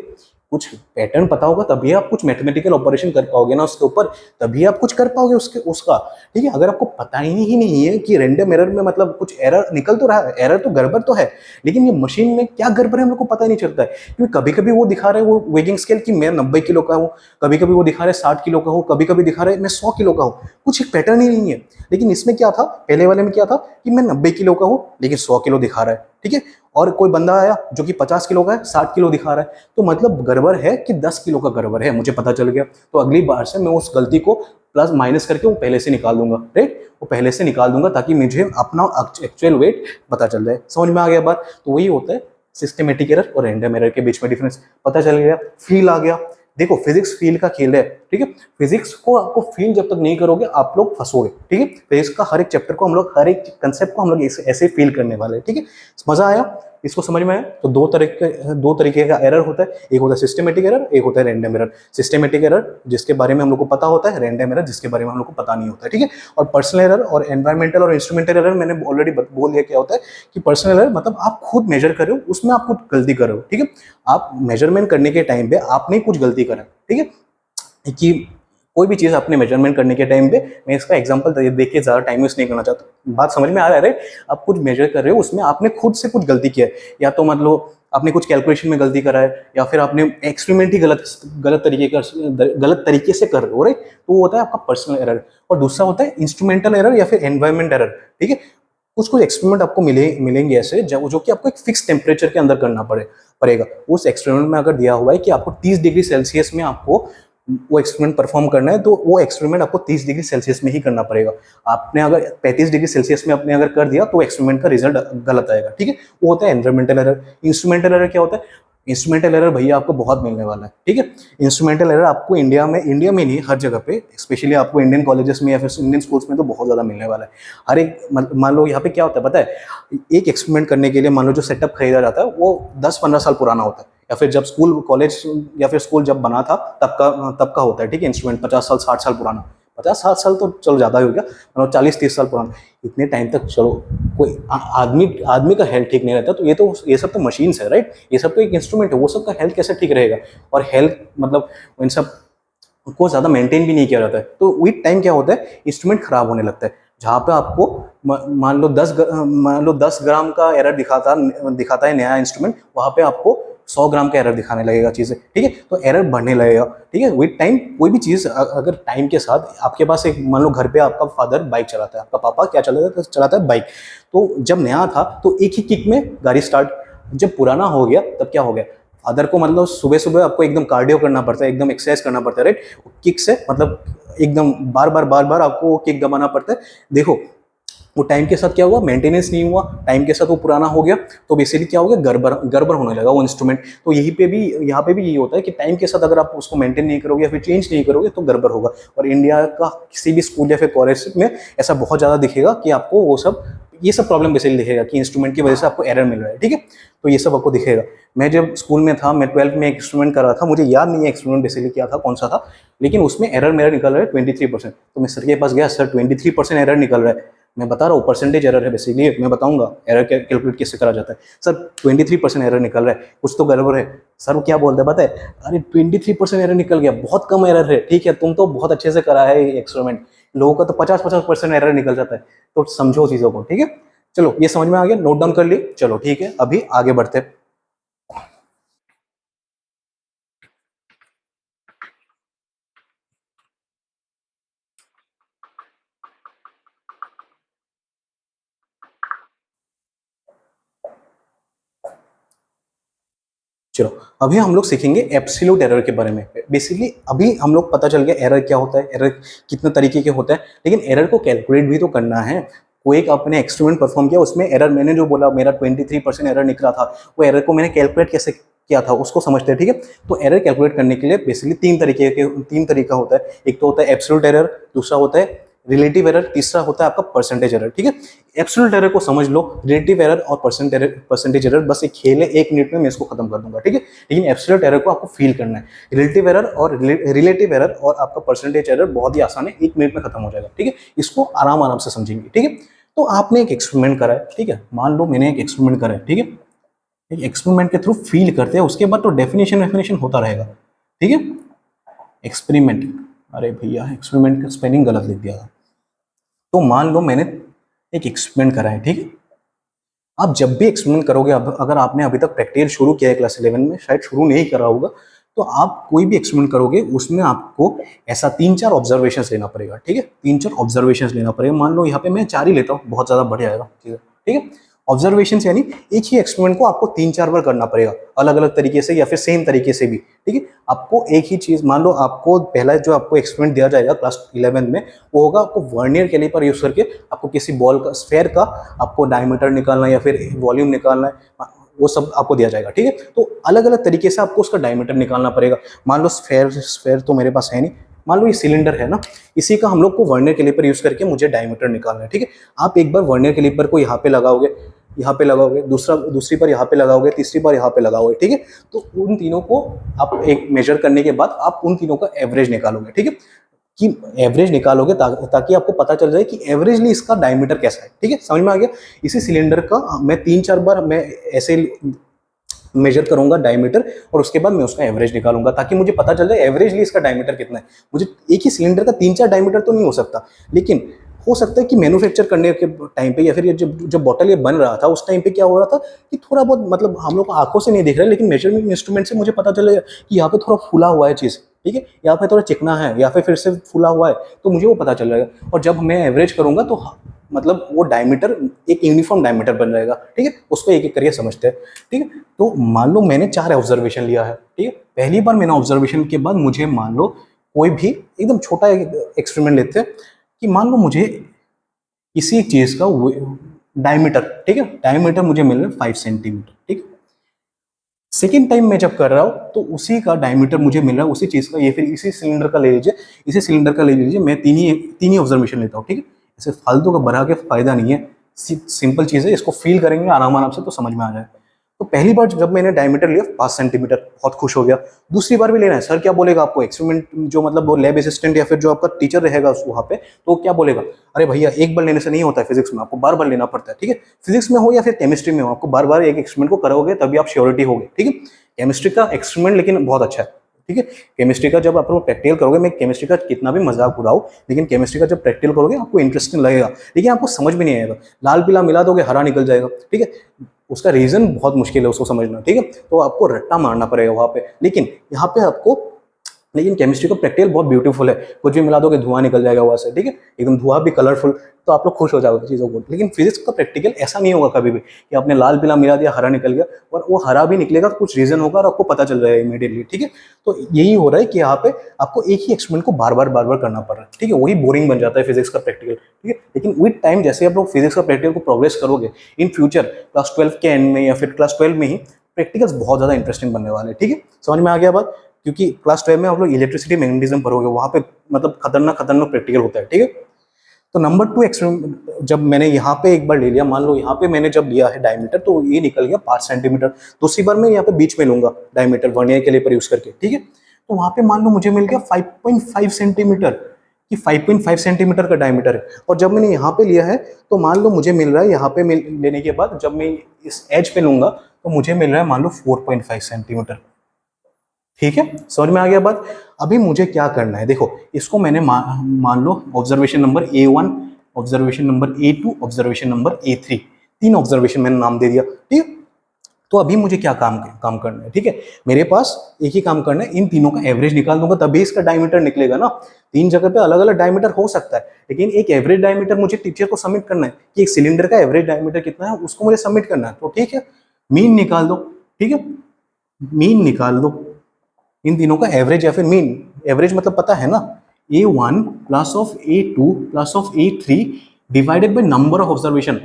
कुछ पैटर्न पता होगा तभी आप कुछ मैथमेटिकल ऑपरेशन कर पाओगे ना उसके ऊपर, तभी आप कुछ कर पाओगे उसका, ठीक है। अगर आपको पता ही नहीं है कि रैंडम एरर में मतलब कुछ एरर निकल तो रहा है, एरर तो गड़बड़ तो है, लेकिन ये मशीन में क्या गड़बड़ है हम लोग को पता ही नहीं चलता है। क्योंकि कभी कभी वो दिखा रहे हैं वो वेजिंग स्केल कि मैं 90 किलो का हूँ, कभी कभी वो दिखा रहे 60 किलो का हूँ, कभी कभी दिखा रहे मैं 100 किलो का हूँ, कुछ एक पैटर्न ही नहीं है। लेकिन इसमें क्या था, पहले वाले में क्या था कि मैं 90 किलो का हूँ लेकिन 100 किलो दिखा रहा है, ठीक है। और कोई बंदा आया जो कि 50 किलो का है, 60 किलो दिखा रहा है, तो मतलब गड़बड़ है कि 10 किलो का गड़बड़ है, मुझे पता चल गया। तो अगली बार से मैं उस गलती को प्लस माइनस करके वो पहले से निकाल दूंगा, राइट, वो पहले से निकाल दूंगा ताकि मुझे अपना एक्चुअल वेट पता चल जाए। समझ में आ गया बात। तो वही होता है सिस्टमेटिक एरर और रैंडम एरर के बीच में डिफरेंस पता चल गया। फील आ गया। देखो फिजिक्स फील का खेल है, ठीक है। फिजिक्स को आपको फील जब तक नहीं करोगे आप लोग फंसोगे, ठीक है। फिजिक्स का हर एक चैप्टर को हम लोग, हर एक कंसेप्ट को हम लोग ऐसे फील करने वाले हैं, ठीक है। मजा आया, इसको समझ में आया। तो दो तरीके का एरर होता है, एक होता है सिस्टमेटिक एरर, एक होता है रैंडम एरर। सिस्टमेटिक एरर जिसके बारे में हम लोग को पता होता है, रैंडम एरर जिसके बारे में हम लोग को पता नहीं होता है, ठीक है। और पर्सनल एरर और एनवायरमेंटल और इंस्ट्रूमेंटल एरर मैंने ऑलरेडी बोल दिया क्या होता है कि पर्सनल एरर मतलब आप खुद मेजर कर रहे हो, उसमें आप कुछ गलती कर रहे हो, ठीक है। आप मेजरमेंट करने के टाइम पे आपने कुछ गलती करा, ठीक है, कि कोई भी चीज आपने मेजरमेंट करने के टाइम पे, मैं इसका एग्जांपल देख के ज्यादा टाइम वेस्ट नहीं करना चाहता, बात समझ में आ रहा है, राइट। आप कुछ मेजर कर रहे हो, उसमें आपने खुद से कुछ गलती किया है, या तो मतलब आपने कुछ कैलकुलेशन में गलती करा है, या फिर आपने एक्सपेरिमेंट ही गलत तरीके से कर रहे हो, राइट। तो वो होता है आपका पर्सनल एरर। और दूसरा होता है इंस्ट्रूमेंटल एरर या फिर एनवायरमेंट एरर, ठीक है। कुछ कुछ एक्सपेरिमेंट आपको मिलेंगे ऐसे जो कि आपको एक फिक्स टेम्परेचर के अंदर करना पड़ेगा। उस एक्सपेरिमेंट में अगर दिया हुआ है कि आपको 30 डिग्री सेल्सियस में आपको वो एक्सपेरिमेंट परफॉर्म करना है, तो वो एक्सपेरिमेंट आपको 30 डिग्री सेल्सियस में ही करना पड़ेगा। आपने अगर 35 डिग्री सेल्सियस में आपने अगर कर दिया तो एक्सपेरिमेंट का रिजल्ट गलत आएगा, ठीक है। वो होता है एनवायरमेंटल एरर। इंस्ट्रूमेंटल एरर क्या होता है? इंस्ट्रूमेंटल एरर भैया आपको बहुत मिलने वाला है, ठीक है। इंस्ट्रूमेंटल एरर आपको इंडिया में नहीं, हर जगह पे, स्पेशली आपको इंडियन कॉलेजेस में या फिर इंडियन स्कूल्स में तो बहुत ज़्यादा मिलने वाला है। हर एक मान लो यहाँ पे क्या होता है पता है, एक एक्सपेरिमेंट करने के लिए मान लो जो सेटअप खरीदा जाता है वो 10-15 साल पुराना होता है, या फिर जब स्कूल कॉलेज या फिर स्कूल जब बना था तब का होता है, ठीक है। इंस्ट्रूमेंट 50 साल 60 साल पुराना, 50-60 साल तो चलो ज़्यादा ही हो गया, मतलब 40-30 साल पुराना, इतने टाइम तक चलो कोई आदमी का हेल्थ ठीक नहीं रहता, तो ये सब तो मशीन्स है, राइट। ये सब तो एक इंस्ट्रूमेंट है, वो सब का हेल्थ कैसे ठीक रहेगा? और हेल्थ मतलब इन सब को ज़्यादा मेंटेन भी नहीं किया जाता है, तो विद टाइम क्या होता है, इंस्ट्रूमेंट खराब होने लगता है। जहाँ पे आपको मान लो 10 ग्राम का एरर दिखाता है नया इंस्ट्रूमेंट, वहाँ पे आपको 100 ग्राम का एरर दिखाने लगेगा चीज़ें, ठीक है। तो एरर बढ़ने लगेगा, ठीक है। विद टाइम कोई भी चीज़ अगर टाइम के साथ आपके पास एक मान लो घर पे आपका फादर बाइक चलाता है, आपका पापा क्या चलाता है बाइक, तो जब नया था तो एक ही किक में गाड़ी स्टार्ट, जब पुराना हो गया तब क्या हो गया, फादर को मतलब सुबह सुबह आपको एकदम कार्डियो करना पड़ता है, एकदम एक्सरसाइज करना पड़ता है, राइट। किक से मतलब एकदम बार बार आपको किक दबाना पड़ता है। देखो वो टाइम के साथ क्या हुआ, मेंटेनेंस नहीं हुआ, टाइम के साथ वो पुराना हो गया, तो बेसिकली क्या हो गया, गड़बड़ होने लगा वो इंस्ट्रूमेंट। तो यहाँ पे भी यही होता है कि टाइम के साथ अगर आप उसको मेंटेन नहीं करोगे या फिर चेंज नहीं करोगे तो गड़बड़ होगा। और इंडिया का किसी भी स्कूल या फिर कॉलेज में ऐसा बहुत ज़्यादा दिखेगा कि आपको ये सब प्रॉब्लम बेसिकली दिखेगा कि इंस्ट्रूमेंट की वजह से आपको एरर मिल रहा है, ठीक है। तो ये सब आपको दिखेगा। मैं जब स्कूल में था, मैं 12th में एक एक्सपेरिमेंट कर रहा था, मुझे याद नहीं है एक्सपेरिमेंट बेसिकली क्या था, कौन सा था, लेकिन उसमें एरर मेरा निकल रहा है 23%। तो मैं सर के पास गया, सर 23% एरर निकल रहा है। मैं बता रहा हूँ परसेंटेज एरर है बेसिकली, मैं बताऊंगा एरर कैलकुलेट कैसे करा जाता है। सर 23% एरर निकल रहा है, कुछ तो गड़बड़ है। सर वो क्या बोलते हैं पता है, अरे 23% एरर निकल गया, बहुत कम एरर है, ठीक है, तुम तो बहुत अच्छे से करा है एक्सपेरिमेंट, लोगों का तो 50% एरर निकल जाता है। तो समझो चीज़ों को, ठीक है। चलो ये समझ में आ गया, नोट डाउन कर ली, चलो ठीक है, अभी आगे बढ़ते हैं। चलो अभी हम लोग सीखेंगे एब्सोल्यूट एरर के बारे में। बेसिकली अभी हम लोग पता चल गया एरर क्या होता है, एरर कितने तरीके के होता है, लेकिन एरर को कैलकुलेट भी तो करना है। कोई एक आपने एक्सपेरिमेंट परफॉर्म किया, उसमें एरर मैंने जो बोला मेरा 23% एरर निकला था, वो एरर को मैंने कैलकुलेट कैसे किया था उसको समझते हैं, ठीक है। तो एरर कैलकुलेट करने के लिए बेसिकली तीन तरीका होता है। एक तो होता है एब्सोल्यूट एरर, दूसरा होता है रिलेटिव एरर, तीसरा होता है आपका परसेंटेज एरर, ठीक है। एब्सोल्यूट एरर को समझ लो, रिलेटिव एरर और परसेंटेज एरर बस एक खेल है, 1 मिनट में मैं इसको खत्म कर दूंगा, ठीक है। लेकिन एब्सोल्यूट एरर को आपको फील करना है। रिलेटिव एरर और आपका परसेंटेज एरर बहुत ही आसान है, 1 मिनट में खत्म हो जाएगा, ठीक है। इसको आराम से समझेंगे, ठीक है। तो आपने एक एक्सपेरिमेंट करा है, ठीक है, मान लो मैंने एक एक्सपेरिमेंट करा है, ठीक है। एक एक्सपेरिमेंट के थ्रू फील करते हैं, उसके बाद तो डेफिनेशन होता रहेगा, ठीक है। एक्सपेरिमेंट, अरे भैया एक्सपेरिमेंट का स्पेलिंग गलत लिख दिया था। तो मान लो मैंने एक एक्सपेरिमेंट करा है, ठीक है। आप जब भी एक्सपेरिमेंट करोगे, अगर आपने अभी तक प्रैक्टिकल शुरू किया है क्लास 11 में, शायद शुरू नहीं करा होगा, तो आप कोई भी एक्सपेरिमेंट करोगे उसमें आपको ऐसा 3-4 ऑब्जर्वेशंस लेना पड़ेगा, ठीक है। 3-4 ऑब्जर्वेशंस लेना पड़ेगा। मान लो यहाँ पे मैं 4 ही लेता हूँ, बहुत ज़्यादा बढ़ जाएगा, ठीक है। ऑब्जर्वेशन यानी एक ही एक्सपेरिमेंट को आपको 3-4 बार करना पड़ेगा, अलग अलग तरीके से या फिर सेम तरीके से भी, ठीक है। आपको एक ही चीज, मान लो आपको पहला जो आपको एक्सपेरिमेंट दिया जाएगा क्लास 11 में, वो होगा आपको वर्नियर कैलिपर यूज करके आपको किसी बॉल का, स्फेयर का आपको डायमीटर निकालना है या फिर वॉल्यूम निकालना है, वो सब आपको दिया जाएगा, ठीक है। तो अलग अलग तरीके से आपको उसका डायमीटर निकालना पड़ेगा। मान लो स्फेयर तो मेरे पास है नहीं, मान लो ये सिलेंडर है ना, इसी का हम लोग को वर्नियर कैलिपर यूज करके मुझे डायमीटर निकालना है, ठीक है। आप एक बार वर्नियर कैलिपर को यहाँ पे लगाओगे, दूसरी बार यहाँ पे लगाओगे, तीसरी बार यहाँ पे लगाओगे, ठीक है। तो उन तीनों को आप एक मेजर करने के बाद आप उन तीनों का एवरेज निकालोगे, ठीक है। कि एवरेज निकालोगे ताकि आपको पता चल जाए कि एवरेजली इसका डायमीटर कैसा है, ठीक है। समझ में आ गया। इसी सिलेंडर का मैं 3-4 बार मैं ऐसे मेजर करूंगा डायमीटर, और उसके बाद मैं उसका एवरेज निकालूंगा ताकि मुझे पता चल जाए एवरेजली इसका डायमीटर कितना है। मुझे एक ही सिलेंडर का 3-4 डायमीटर तो नहीं हो सकता, लेकिन हो सकता है कि मैन्युफैक्चर करने के टाइम पे या फिर ये जब बॉटल ये बन रहा था उस टाइम पे क्या हो रहा था कि थोड़ा बहुत, मतलब हम लोग आंखों से नहीं देख रहे, लेकिन मेजरमेंट इंस्ट्रूमेंट से मुझे पता चलेगा कि यहाँ पे थोड़ा फूला हुआ है चीज़, ठीक है, या फिर थोड़ा चिकना है या फिर से फूला हुआ है, तो मुझे वो पता चल जाएगा। और जब मैं एवरेज करूंगा तो मतलब वो डायमीटर एक यूनिफॉर्म डायमीटर बन जाएगा, ठीक है। उसको एक एक करके समझते हैं, ठीक है। तो मान लो मैंने 4 ऑब्जर्वेशन लिया है, ठीक है। पहली बार मैंने ऑब्जर्वेशन के बाद मुझे मान लो कोई भी एकदम छोटा एक्सपेरिमेंट लेते हैं कि मान लो मुझे किसी चीज का डायमीटर, ठीक है, डायमीटर मुझे मिल रहा है 5 सेंटीमीटर, ठीक है। सेकेंड टाइम मैं जब कर रहा हूँ तो उसी का डायमीटर मुझे मिल रहा है उसी चीज का, ये फिर इसी सिलेंडर का ले लीजिए, इसी सिलेंडर का ले लीजिए, मैं तीन ही ऑब्जर्वेशन लेता हूँ, ठीक है। ऐसे फालतू का बढ़ा के फायदा नहीं है, सिंपल चीज है, इसको फील करेंगे आराम आराम से तो समझ में आ जाए। तो पहली बार जब मैंने डायमीटर लिया 5 सेंटीमीटर, बहुत खुश हो गया। दूसरी बार भी लेना है, सर क्या बोलेगा आपको, एक्सपेरिमेंट जो मतलब वो लैब असिस्टेंट या फिर जो आपका टीचर रहेगा वहाँ पे, तो क्या बोलेगा, अरे भैया एक बार लेने से नहीं होता है फिजिक्स में, आपको बार बार लेना पड़ता है, ठीक है। फिजिक्स में हो या फिर केमिस्ट्री में हो, आपको बार बार एक एक्सपेरिमेंट को करोगे तभी आप श्योरिटी होगे, ठीक है। केमिस्ट्री का एक्सपेरिमेंट लेकिन बहुत अच्छा है, ठीक है। केमिस्ट्री का जब आप प्रैक्टिकल करोगे, मैं केमिस्ट्री का कितना भी मजाक उड़ाऊं, लेकिन केमिस्ट्री का जब प्रैक्टिकल करोगे आपको इंटरेस्टिंग लगेगा, लेकिन आपको समझ में नहीं आएगा, लाल पीला मिला दोगे हरा निकल जाएगा, ठीक है। उसका रीजन बहुत मुश्किल है उसको समझना, ठीक है। तो आपको रट्टा मारना पड़ेगा वहां पे, लेकिन यहाँ पे आपको, लेकिन केमिस्ट्री का प्रैक्टिकल बहुत ब्यूटीफुल है, कुछ भी मिला दोगे धुआं निकल जाएगा वहां से, ठीक है, एकदम धुआं भी कलरफुल, तो आप लोग खुश हो जाओगे चीज़ों को। लेकिन फिजिक्स का प्रैक्टिकल ऐसा नहीं होगा कभी भी कि आपने लाल पीला मिला दिया हरा निकल गया, और वो हरा भी निकलेगा तो कुछ रीजन होगा और आपको पता चल जाएगा इमीडिएटली, ठीक है। तो यही हो रहा है कि यहाँ पे आपको एक ही एक्सपेरिमेंट को बार बार करना पड़ रहा है, ठीक है, वही बोरिंग बन जाता है फिजिक्स का प्रैक्टिकल, ठीक है। लेकिन विद टाइम जैसे आप लोग फिजिक्स का प्रैक्टिकल को प्रोग्रेस करोगे, इन फ्यूचर क्लास 12 के एंड में या फिर क्लास 12 में ही प्रैक्टिकल्स बहुत ज्यादा इंटरेस्टिंग बनने वाले हैं, ठीक है। समझ में आ गया बात, क्योंकि क्लास 12 में आप लोग इलेक्ट्रिसिटी मैग्नेटिज्म पढ़ोगे, वहां पे मतलब खतरनाक खतरनाक प्रैक्टिकल होता है, ठीक है। तो नंबर 2 एक्सपेरिमेंट जब मैंने यहाँ पे एक बार ले लिया, मान लो यहाँ पे मैंने जब लिया है डायमीटर तो ये निकल गया 5 सेंटीमीटर, दूसरी बार मैं यहाँ पे बीच में लूंगा डायमीटर वर्नियर कैलिपर यूज करके, ठीक है। तो वहां पे मान लो मुझे मिल गया 5.5 सेंटीमीटर, कि 5.5 सेंटीमीटर का डायमीटर है। और जब मैंने यहाँ पे लिया है तो मान लो मुझे मिल रहा है यहाँ पे लेने के बाद जब मैं इस एज पे लूंगा तो मुझे मिल रहा है मान लो 4.5 सेंटीमीटर, ठीक है। समझ में आ गया बात। अभी मुझे क्या करना है, देखो इसको मैंने मान लो observation number A1, observation number A2, observation number A3, 3 observation मैंने नाम दे दिया, ठीक है। तो अभी मुझे क्या काम करना है, ठीक है। मेरे पास एक ही काम करना है, इन तीनों का एवरेज निकाल दूंगा तभी इसका डायमीटर निकलेगा ना। 3 जगह पे अलग अलग डायमीटर हो सकता है, लेकिन एक एवरेज डायमीटर मुझे टीचर को सबमिट करना है कि एक सिलेंडर का एवरेज डायमीटर कितना है उसको मुझे सबमिट करना है, तो ठीक है, मीन निकाल दो, ठीक है, मीन निकाल दो इन तीनों का एवरेज या फिर मीन। एवरेज मतलब पता है ना, A1 plus of A2 plus of A3 divided by number of observation,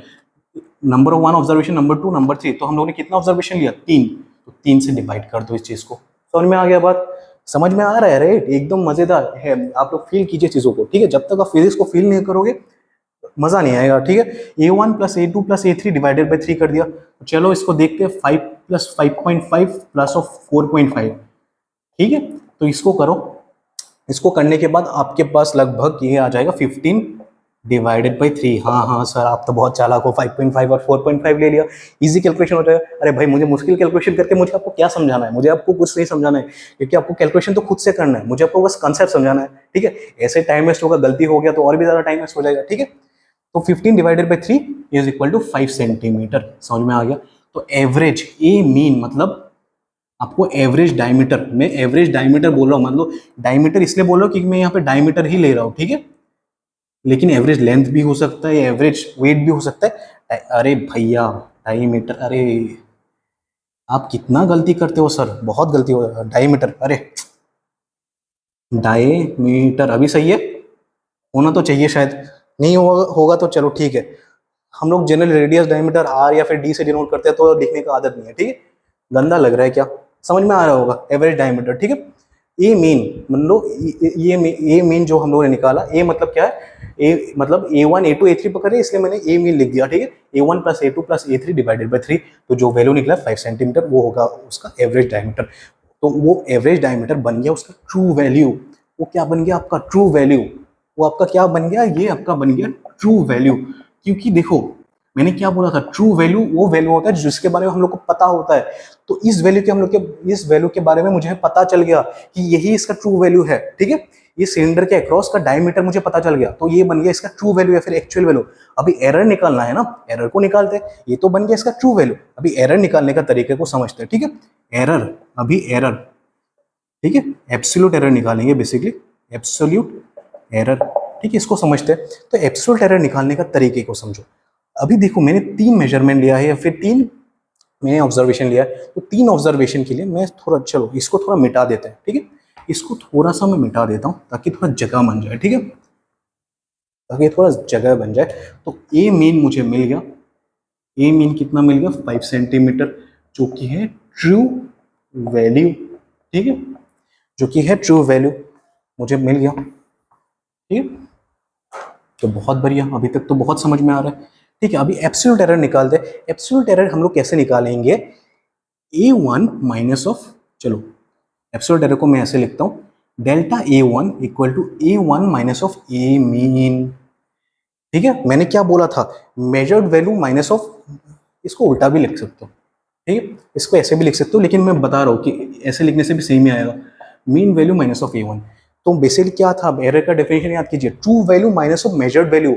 number of 1 observation, number 2, number 3। तो हम लोगों ने कितना ऑब्जर्वेशन लिया, 3, तो 3 से डिवाइड कर दो इस चीज को। समझ में आ गया बात, समझ में आ रहा है, राइट, एकदम मजेदार है। आप लोग फील कीजिए चीजों को, ठीक है। जब तक आप फिजिक्स को फील नहीं करोगे मजा नहीं आएगा, ठीक है। A1 plus A2 plus A3 divided by 3 कर दिया, चलो इसको देखते हैं, 5 प्लस 5.5 प्लस ऑफ 4.5, ठीक है। तो इसको करो, इसको करने के बाद आपके पास लगभग ये आ जाएगा 15 डिवाइडेड बाई 3। हाँ सर आप तो बहुत चालाक हो, 5.5 और 4.5 ले लिया, इजी कैलकुलेशन हो जाएगा। अरे भाई मुझे मुश्किल कैलकुलेशन करके मुझे आपको क्या समझाना है, मुझे आपको कुछ नहीं समझाना है, क्योंकि आपको कैलकुलेशन तो खुद से करना है, मुझे आपको बस कंसेप्ट समझाना है, ठीक है। ऐसे टाइम वेस्ट होगा, गलती हो गया तो और भी ज्यादा टाइम वेस्ट हो जाएगा, ठीक है। तो 15 divided by 3 is equal to 5 centimetre. समझ में आ गया। तो एवरेज ए मीन मतलब आपको एवरेज डायमीटर, मैं एवरेज डायमीटर बोल रहा हूँ, मान लो डायमीटर इसलिए बोल रहा हूँ क्योंकि मैं यहाँ पे डायमीटर ही ले रहा हूँ, ठीक है। लेकिन एवरेज लेंथ भी हो सकता है, एवरेज वेट भी हो सकता है। अरे भैया डायमीटर, अरे आप कितना गलती करते हो सर, बहुत गलती हो। डायमीटर, अरे डायमीटर अभी सही है, होना तो चाहिए शायद, नहीं होगा तो चलो ठीक है। हम लोग जनरल रेडियस डायमीटर R या फिर D से डिनोट करते हैं तो लिखने का आदत नहीं है, ठीक है। गंदा लग रहा है क्या, समझ में आ रहा होगा, एवरेज डायमीटर, ठीक है। ए मीन मान लो, ये मीन जो हम लोगों ने निकाला, ए मतलब क्या है, ए मतलब A1 A2 A3 पकड़े इसलिए मैंने ए मीन लिख दिया, ठीक है। A1 plus A2 plus A3 divided by 3, तो जो वैल्यू निकला 5 सेंटीमीटर वो होगा उसका एवरेज डायमीटर। तो वो एवरेज डायमीटर बन गया उसका ट्रू वैल्यू। वो क्या बन गया आपका ट्रू वैल्यू, वो आपका क्या बन गया, ये आपका बन गया ट्रू वैल्यू। क्योंकि देखो मैंने क्या बोला था, ट्रू वैल्यू वो वैल्यू होता है जिसके बारे में हम लोग को पता होता है। तो इस वैल्यू के हम लोग के इस वैल्यू के बारे में मुझे पता चल गया कि यही इसका ट्रू वैल्यू है, ठीक है। ये सिलेंडर के अक्रॉस का डायमीटर मुझे पता चल गया, तो ये बन गया इसका ट्रू वैल्यू या फिर एक्चुअल वैल्यू। अभी एरर निकालना है ना, एरर को निकालते हैं, ये तो बन गया इसका ट्रू वैल्यू। अभी एरर निकालने का तरीके को समझते हैं, ठीक है। एरर, अभी एरर ठीक है, एब्सोल्यूट एरर निकालेंगे बेसिकली, एब्सोल्यूट एरर। ठीक है, इसको समझते हैं। तो एब्सोल्यूट एरर निकालने का तरीके को समझो। अभी देखो मैंने 3 मेजरमेंट लिया है या फिर 3 मैंने ऑब्जर्वेशन लिया है, तो 3 ऑब्जर्वेशन के लिए मैं थोड़ा, चलो इसको थोड़ा मिटा देते हैं। ठीक है, इसको थोड़ा सा मैं मिटा देता हूँ ताकि थोड़ा जगह बन जाए। ठीक है, ताकि थोड़ा जगह बन जाए। तो ए मीन मुझे मिल गया, ए मीन कितना मिल गया 5 सेंटीमीटर, जो कि है ट्रू वैल्यू। ठीक है, जो कि है ट्रू वैल्यू मुझे मिल गया। ठीक है, तो बहुत बढ़िया, अभी तक तो बहुत समझ में आ रहा है। ठीक है, अभी एब्सोल्यूट एरर निकाल दे। एब्सोल्यूट एरर हम लोग कैसे निकालेंगे, a1 माइनस ऑफ, चलो एब्सोल्यूट एरर को मैं ऐसे लिखता हूं, delta a1 equal to a1 minus of a mean. ठीक है, मैंने क्या बोला था, मेजर्ड वैल्यू माइनस ऑफ, इसको उल्टा भी लिख सकते हो। ठीक है, इसको ऐसे भी लिख सकते हो, लेकिन मैं बता रहा हूँ कि ऐसे लिखने से भी सही में आएगा, mean value minus of a1। तो बेसिकली क्या था, एरर का डेफिनेशन याद कीजिए, true value minus of measured value.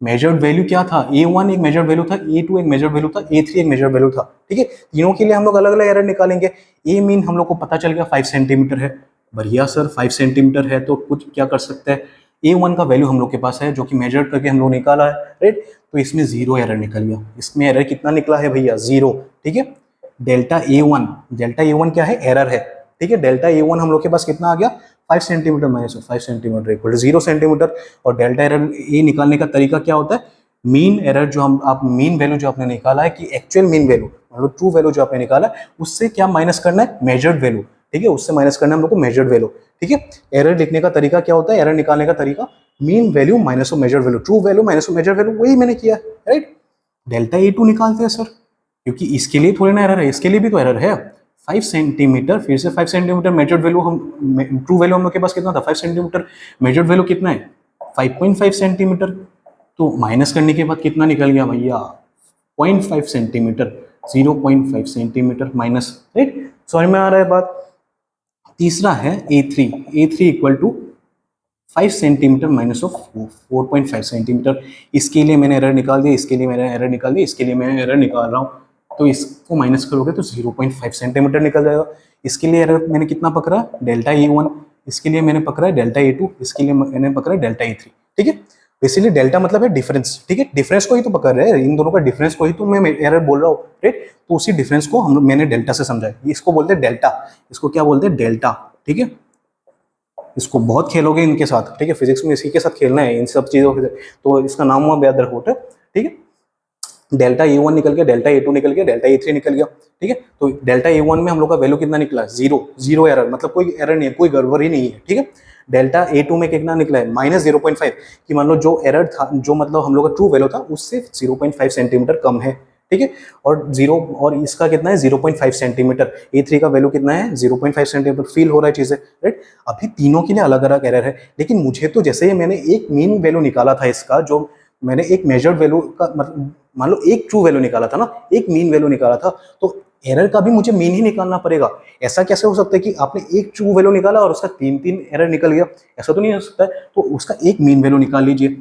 Measured value क्या था, a1 एक मेजर्ड वैल्यू था, a2 एक मेजर्ड वैल्यू था, a3 एक मेजर्ड वैल्यू था। ठीक है, तीनों के लिए हम लोग अलग अलग एरर निकालेंगे। a मीन हम लोग को पता चल गया 5 सेंटीमीटर है। बढ़िया सर, 5 सेंटीमीटर है तो कुछ क्या कर सकते हैं, a1 का वैल्यू हम लोग के पास है जो कि मेजर करके हम लोग निकाला है, राइट। तो इसमें 0 एरर निकल गया। इसमें एरर कितना निकला है भैया, 0। ठीक है, डेल्टा a1 क्या है, एरर है। ठीक है, डेल्टा a1 हम लोग के पास कितना आ गया, 5 centimetre minus 5 centimetre equal to 0 centimetre. और डेल्टा एरर ए निकालने का तरीका क्या होता है, मीन एरर जो हम, आप मीन वैल्यू जो आपने निकाला है कि एक्चुअल मीन वैल्यू मतलब ट्रू वैल्यू जो आपने निकाला है, उससे क्या माइनस करना है, मेजर्ड वैल्यू। ठीक है, उससे माइनस करना है हम लोग को मेजर्ड वैल्यू। ठीक है, एरर लिखने का तरीका क्या होता है, एरर निकालने का तरीका mean value minus of measured value, true value minus of measured value, वही मैंने किया, राइट। डेल्टा ए2 निकालते हैं सर, क्योंकि इसके लिए थोड़ी ना एरर है, इसके लिए भी तो एरर है। 5 सेंटीमीटर, फिर से 5 सेंटीमीटर मेजर्ड वैल्यू, हम ट्रू वैल्यू हम लोग के पास कितना था 5 सेंटीमीटर, मेजर्ड वैल्यू कितना है 5.5 सेंटीमीटर। तो माइनस करने के बाद कितना निकल गया भैया 0.5 सेंटीमीटर, 0.5 सेंटीमीटर माइनस, राइट। समझ में आ रहा है बात। तीसरा है a3 equal to 5 centimetre minus of 4.5 centimetre. इसके लिए मैंने एरर निकाल दिया, इसके लिए मैंने एरर निकाल दिया, इसके लिए मैं एरर निकाल रहा हूँ। तो इसको माइनस करोगे तो 0.5 सेंटीमीटर निकल जाएगा। इसके लिए एरर मैंने कितना पकड़ा, डेल्टा ए1। इसके लिए मैंने पकड़ा है डेल्टा ए2। इसके लिए मैंने पकड़ा है डेल्टा ए3। ठीक है, बेसिकली डेल्टा मतलब है डिफरेंस। ठीक है, डिफरेंस को ही तो पकड़ रहे हैं, इन दोनों का डिफरेंस को ही तो मैं एरर बोल रहा हूँ, राइट। तो उसी डिफरेंस को हम लोग मैंने डेल्टा से समझा है। इसको बोलते हैं डेल्टा, इसको क्या बोलते हैं, डेल्टा। ठीक है, इसको बहुत खेलोगे इनके साथ। ठीक है, फिजिक्स में इसी के साथ खेलना है, इन सब चीजों के, तो इसका नाम हुआ याद रखो। ठीक है, डेल्टा ए1 निकल गया, डेल्टा ए2 निकल गया, डेल्टा ए3 निकल गया। ठीक है, तो डेल्टा ए1 में हम लोग का वैल्यू कितना निकला है, 0 एरर, मतलब कोई एरर नहीं है, कोई गड़बड़ ही नहीं है। ठीक है, डेल्टा ए2 में कितना निकला है -0.5, कि मान लो जो एरर था, जो मतलब हम लोग का ट्रू वैल्यू था उससे 0.5 सेंटीमीटर कम है। ठीक है, और 0, और इसका कितना है 0.5 सेंटीमीटर। ए3 का वैल्यू कितना है 0.5 सेंटीमीटर। फील हो रहा है चीजें, राइट। अभी तीनों के लिए अलग अलग एरर है, लेकिन मुझे तो जैसे ही मैंने एक मीन वैल्यू निकाला था इसका, जो मैंने एक मेजर्ड वैल्यू का मतलब मान लो एक ट्रू वैल्यू निकाला था ना, एक मीन वैल्यू निकाला था, तो एरर का भी मुझे मीन ही निकालना पड़ेगा। ऐसा कैसे हो सकता है कि आपने एक ट्रू वैल्यू निकाला और उसका 3 एरर निकल गया, ऐसा तो नहीं हो सकता है। तो उसका एक मीन वैल्यू निकाल लीजिए,